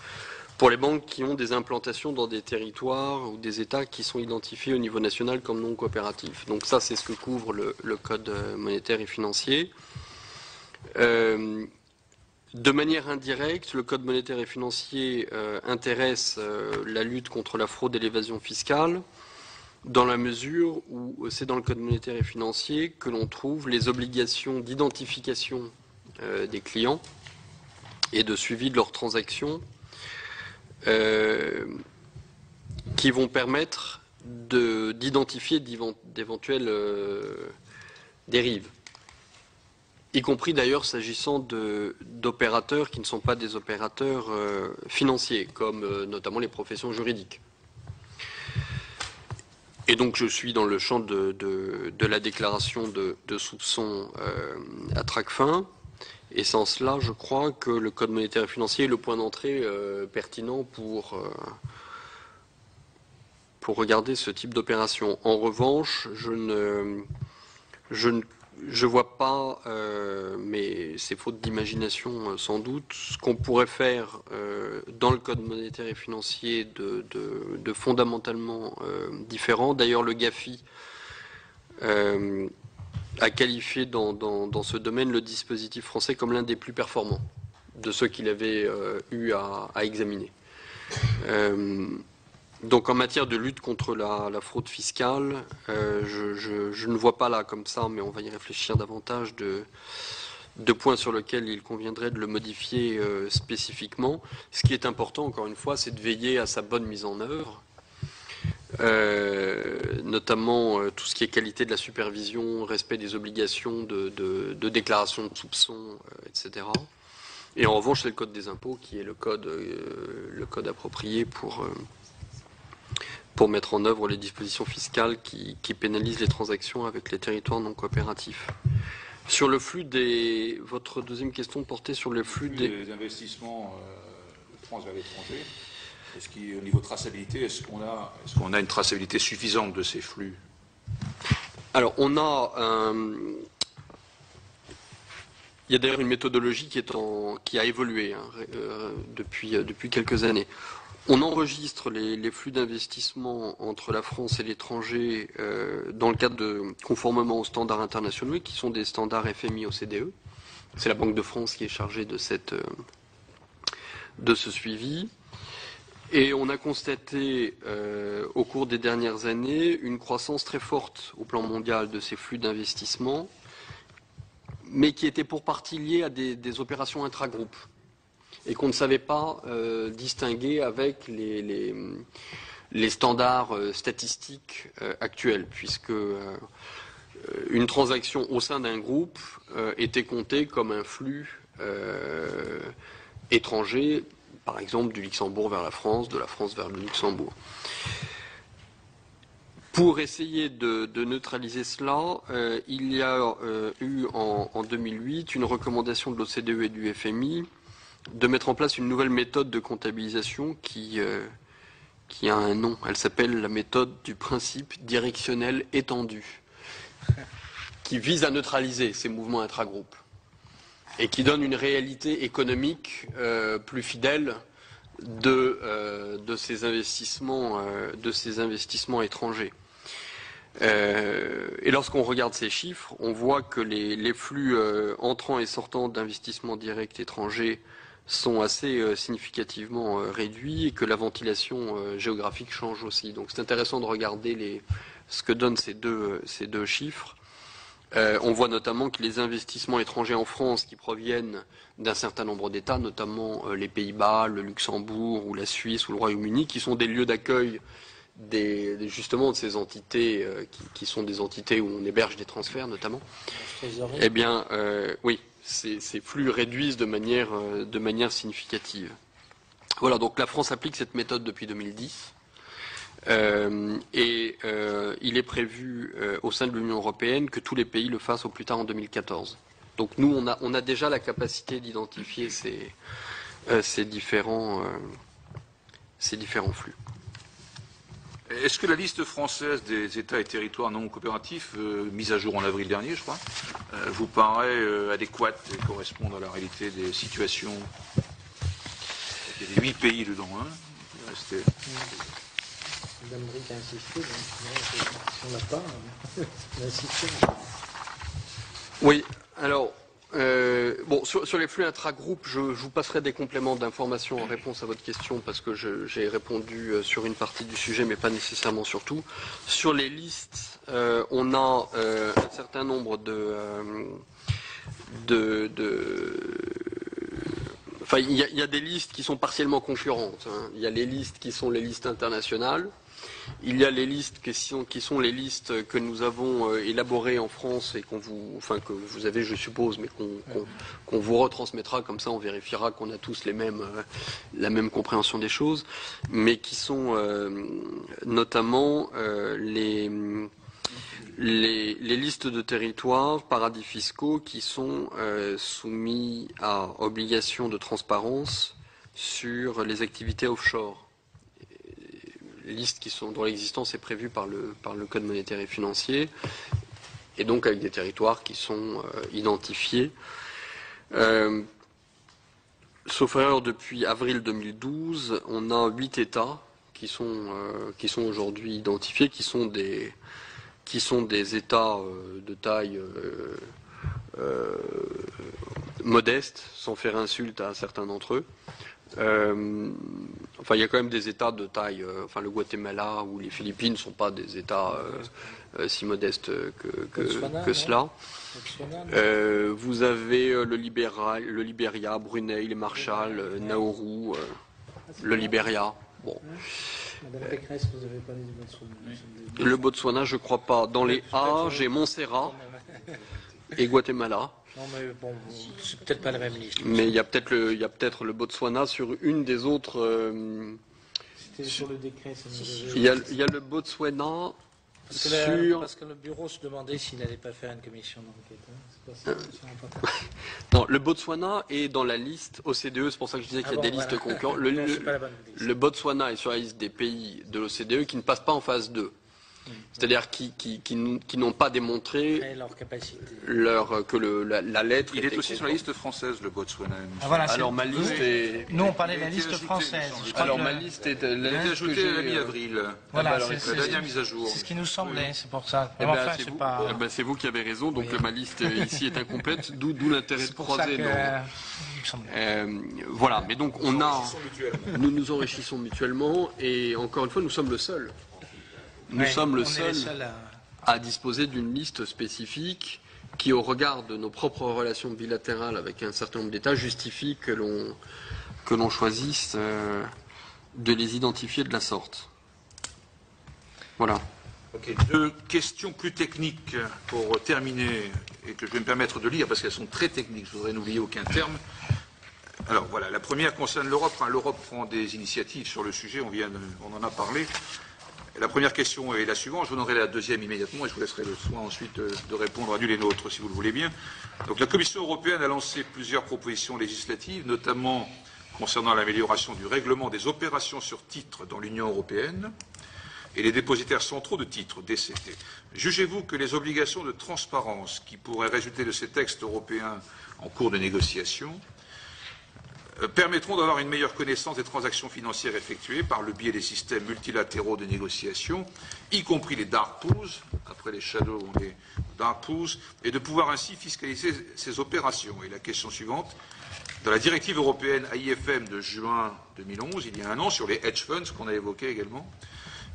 pour les banques qui ont des implantations dans des territoires ou des États qui sont identifiés au niveau national comme non coopératifs. Donc ça, c'est ce que couvre le code monétaire et financier. De manière indirecte, le code monétaire et financier intéresse la lutte contre la fraude et l'évasion fiscale, dans la mesure où c'est dans le code monétaire et financier que l'on trouve les obligations d'identification des clients et de suivi de leurs transactions qui vont permettre d'identifier d'éventuelles dérives, y compris d'ailleurs s'agissant d'opérateurs qui ne sont pas des opérateurs financiers, comme notamment les professions juridiques. Et donc je suis dans le champ de la déclaration de soupçons à Tracfin. Et sans cela, je crois que le code monétaire et financier est le point d'entrée pertinent pour regarder ce type d'opération. En revanche, je ne vois pas, mais c'est faute d'imagination sans doute, ce qu'on pourrait faire dans le code monétaire et financier de fondamentalement différent. D'ailleurs, le GAFI a qualifié dans ce domaine le dispositif français comme l'un des plus performants de ceux qu'il avait eu à examiner. Donc en matière de lutte contre la fraude fiscale, je ne vois pas là comme ça, mais on va y réfléchir davantage de points sur lesquels il conviendrait de le modifier spécifiquement. Ce qui est important, encore une fois, c'est de veiller à sa bonne mise en œuvre. Notamment tout ce qui est qualité de la supervision, respect des obligations de déclaration de soupçons, etc. Et en revanche, c'est le code des impôts qui est le code approprié pour mettre en œuvre les dispositions fiscales qui pénalisent les transactions avec les territoires non coopératifs. Sur le flux votre deuxième question portait sur le flux des investissements de France vers l'étranger. Est-ce qu'au niveau traçabilité, est-ce qu'on a une traçabilité suffisante de ces flux? Alors, il y a d'ailleurs une méthodologie qui a évolué depuis quelques années. On enregistre les flux d'investissement entre la France et l'étranger dans le cadre conformément aux standards internationaux, qui sont des standards FMI-OCDE. C'est la Banque de France qui est chargée de ce suivi. Et on a constaté au cours des dernières années une croissance très forte au plan mondial de ces flux d'investissement, mais qui était pour partie liée à des opérations intragroupes et qu'on ne savait pas distinguer avec les standards statistiques actuels, puisque une transaction au sein d'un groupe était comptée comme un flux étrangers, par exemple du Luxembourg vers la France, de la France vers le Luxembourg. Pour essayer de neutraliser cela, il y a eu en 2008 une recommandation de l'OCDE et du FMI de mettre en place une nouvelle méthode de comptabilisation qui a un nom. Elle s'appelle la méthode du principe directionnel étendu, qui vise à neutraliser ces mouvements intragroupes et qui donne une réalité économique plus fidèle de ces investissements étrangers. Et lorsqu'on regarde ces chiffres, on voit que les flux entrants et sortants d'investissements directs étrangers sont assez significativement réduits et que la ventilation géographique change aussi. Donc c'est intéressant de regarder ce que donnent ces deux chiffres. On voit notamment que les investissements étrangers en France qui proviennent d'un certain nombre d'États, notamment les Pays-Bas, le Luxembourg ou la Suisse ou le Royaume-Uni, qui sont des lieux d'accueil justement de ces entités qui sont des entités où on héberge des transferts notamment, eh bien oui, ces flux réduisent de manière significative. Voilà, donc la France applique cette méthode depuis 2010 et il est prévu au sein de l'Union européenne que tous les pays le fassent au plus tard en 2014. Donc nous, on a déjà la capacité d'identifier ces différents flux. Est-ce que la liste française des États et territoires non coopératifs, mise à jour en avril dernier, je crois, vous paraît adéquate et correspondre à la réalité des situations? Il y a 8 pays dedans, hein. Madame Brick a insisté, donc si on n'a pas, on a insisté. Oui, alors, sur les flux intragroupes, je vous passerai des compléments d'information en réponse à votre question parce que j'ai répondu sur une partie du sujet, mais pas nécessairement sur tout. Sur les listes, on a un certain nombre Enfin, il y a des listes qui sont partiellement concurrentes, hein. Il y a les listes qui sont les listes internationales. Il y a les listes qui sont les listes que nous avons élaborées en France et que vous avez, je suppose, mais qu'on vous retransmettra, comme ça on vérifiera qu'on a tous la même compréhension des choses, mais qui sont notamment les listes de territoires, paradis fiscaux qui sont soumis à obligation de transparence sur les activités offshore. Listes dont l'existence est prévue par le Code monétaire et financier, et donc avec des territoires qui sont identifiés. Sauf erreur, depuis avril 2012, on a 8 États qui sont aujourd'hui identifiés, qui sont des États de taille modeste, sans faire insulte à certains d'entre eux. Il y a quand même des États de taille, le Guatemala ou les Philippines ne sont pas des États si modestes que cela. Vous avez le Libéria, Brunei, les Marshall, Nauru, le Libéria. Bon. Madame Pécresse, vous avez parlé du Botswana. Le Botswana, je crois pas. Dans les A, j'ai Montserrat et Guatemala. Non, mais bon, c'est peut-être pas la même liste. Mais il y a peut-être le Botswana sur une des autres. C'était sur le décret. Il y a le Botswana parce que le bureau se demandait s'il n'allait pas faire une commission d'enquête. Hein. C'est pas ça. Non, le Botswana est dans la liste OCDE. C'est pour ça que je disais qu'il y a des listes concurrentes. Le Botswana est sur la liste des pays de l'OCDE qui ne passent pas en phase 2. C'est-à-dire qui n'ont pas démontré leur capacité. Que la lettre. Il est aussi sur la liste française, le Botswana. Alors ma liste est. Nous on parlait de la liste française. Alors ma liste est la liste ajoutée à la mi-avril. Voilà, c'est la dernière mise à jour. C'est ce qui nous semblait, c'est pour ça. C'est vous qui avez raison. Donc ma liste ici est incomplète, d'où l'intérêt de croiser. Voilà, mais donc nous nous enrichissons mutuellement et encore une fois nous sommes le seul. Nous sommes le seul à disposer d'une liste spécifique qui, au regard de nos propres relations bilatérales avec un certain nombre d'États, justifie que l'on choisisse de les identifier de la sorte. Voilà. Ok, 2 questions plus techniques pour terminer et que je vais me permettre de lire parce qu'elles sont très techniques, je voudrais n'oublier aucun terme. Alors voilà, la première concerne l'Europe. Enfin, l'Europe prend des initiatives sur le sujet, on en a parlé. La première question est la suivante, je vous donnerai la deuxième immédiatement et je vous laisserai le soin ensuite de répondre à l'une et l'autre si vous le voulez bien. Donc la Commission européenne a lancé plusieurs propositions législatives, notamment concernant l'amélioration du règlement des opérations sur titres dans l'Union européenne et les dépositaires centraux de titres, DCT. Jugez-vous que les obligations de transparence qui pourraient résulter de ces textes européens en cours de négociation permettront d'avoir une meilleure connaissance des transactions financières effectuées par le biais des systèmes multilatéraux de négociation, y compris les dark pools, après les shadow, les dark pools, et de pouvoir ainsi fiscaliser ces opérations. Et la question suivante, dans la directive européenne AIFM de juin 2011, il y a un an, sur les hedge funds, qu'on a évoqué également,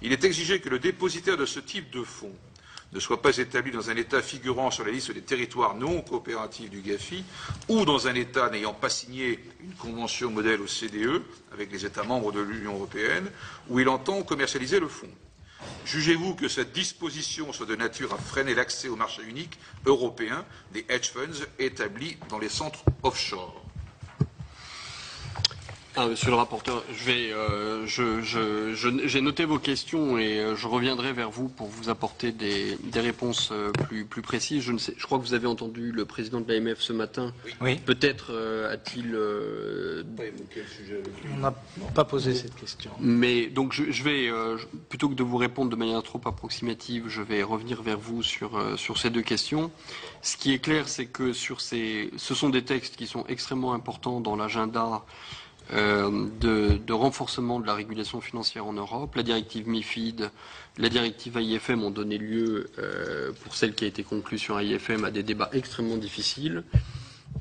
il est exigé que le dépositaire de ce type de fonds ne soit pas établi dans un État figurant sur la liste des territoires non coopératifs du GAFI ou dans un État n'ayant pas signé une convention modèle au CDE avec les États membres de l'Union européenne où il entend commercialiser le fonds. Jugez-vous que cette disposition soit de nature à freiner l'accès au marché unique européen des hedge funds établis dans les centres offshore? Monsieur le rapporteur, j'ai noté vos questions et je reviendrai vers vous pour vous apporter des réponses plus précises. Je crois que vous avez entendu le président de l'AMF ce matin. Oui. Peut-être a-t-il... On n'a pas posé cette question. Mais donc je vais, plutôt que de vous répondre de manière trop approximative, je vais revenir vers vous sur ces deux questions. Ce qui est clair, c'est que ce sont des textes qui sont extrêmement importants dans l'agenda de renforcement de la régulation financière en Europe. La directive MiFID, la directive AIFM ont donné lieu, pour celle qui a été conclue sur AIFM, à des débats extrêmement difficiles,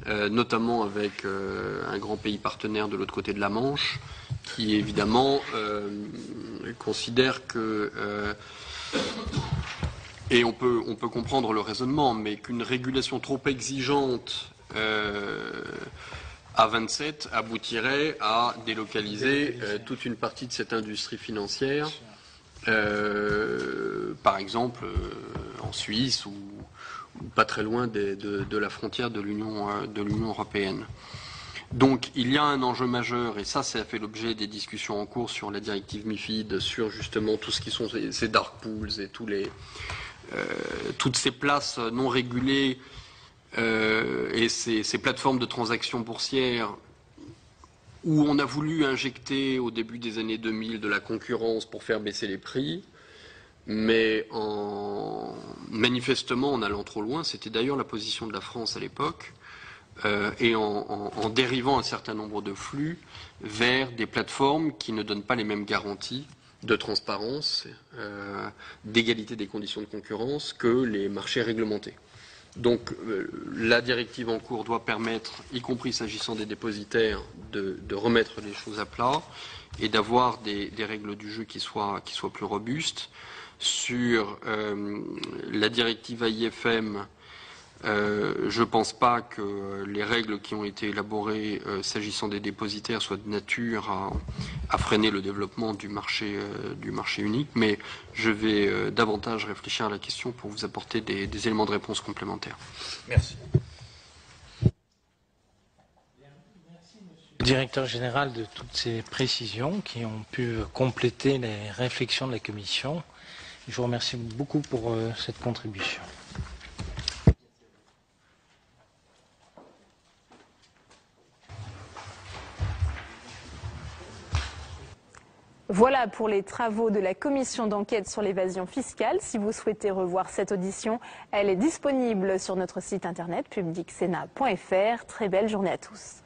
notamment avec un grand pays partenaire de l'autre côté de la Manche, qui évidemment considère que, et on peut comprendre le raisonnement, mais qu'une régulation trop exigeante à 27 aboutirait à délocaliser toute une partie de cette industrie financière, par exemple en Suisse ou pas très loin de la frontière de l'Union européenne. Donc il y a un enjeu majeur, et ça a fait l'objet des discussions en cours sur la directive MiFID, sur justement tout ce qui sont ces dark pools et toutes ces places non régulées et ces plateformes de transactions boursières où on a voulu injecter au début des années 2000 de la concurrence pour faire baisser les prix, mais manifestement en allant trop loin, c'était d'ailleurs la position de la France à l'époque, et en dérivant un certain nombre de flux vers des plateformes qui ne donnent pas les mêmes garanties de transparence, d'égalité des conditions de concurrence que les marchés réglementés. Donc la directive en cours doit permettre, y compris s'agissant des dépositaires, de remettre les choses à plat et d'avoir des règles du jeu qui soient plus robustes. Sur la directive AIFM, je ne pense pas que les règles qui ont été élaborées s'agissant des dépositaires soient de nature à freiner le développement du marché unique, mais je vais davantage réfléchir à la question pour vous apporter des éléments de réponse complémentaires. Merci. Directeur général, de toutes ces précisions qui ont pu compléter les réflexions de la Commission. Je vous remercie beaucoup pour cette contribution. Voilà pour les travaux de la commission d'enquête sur l'évasion fiscale. Si vous souhaitez revoir cette audition, elle est disponible sur notre site internet publicsénat.fr. Très belle journée à tous.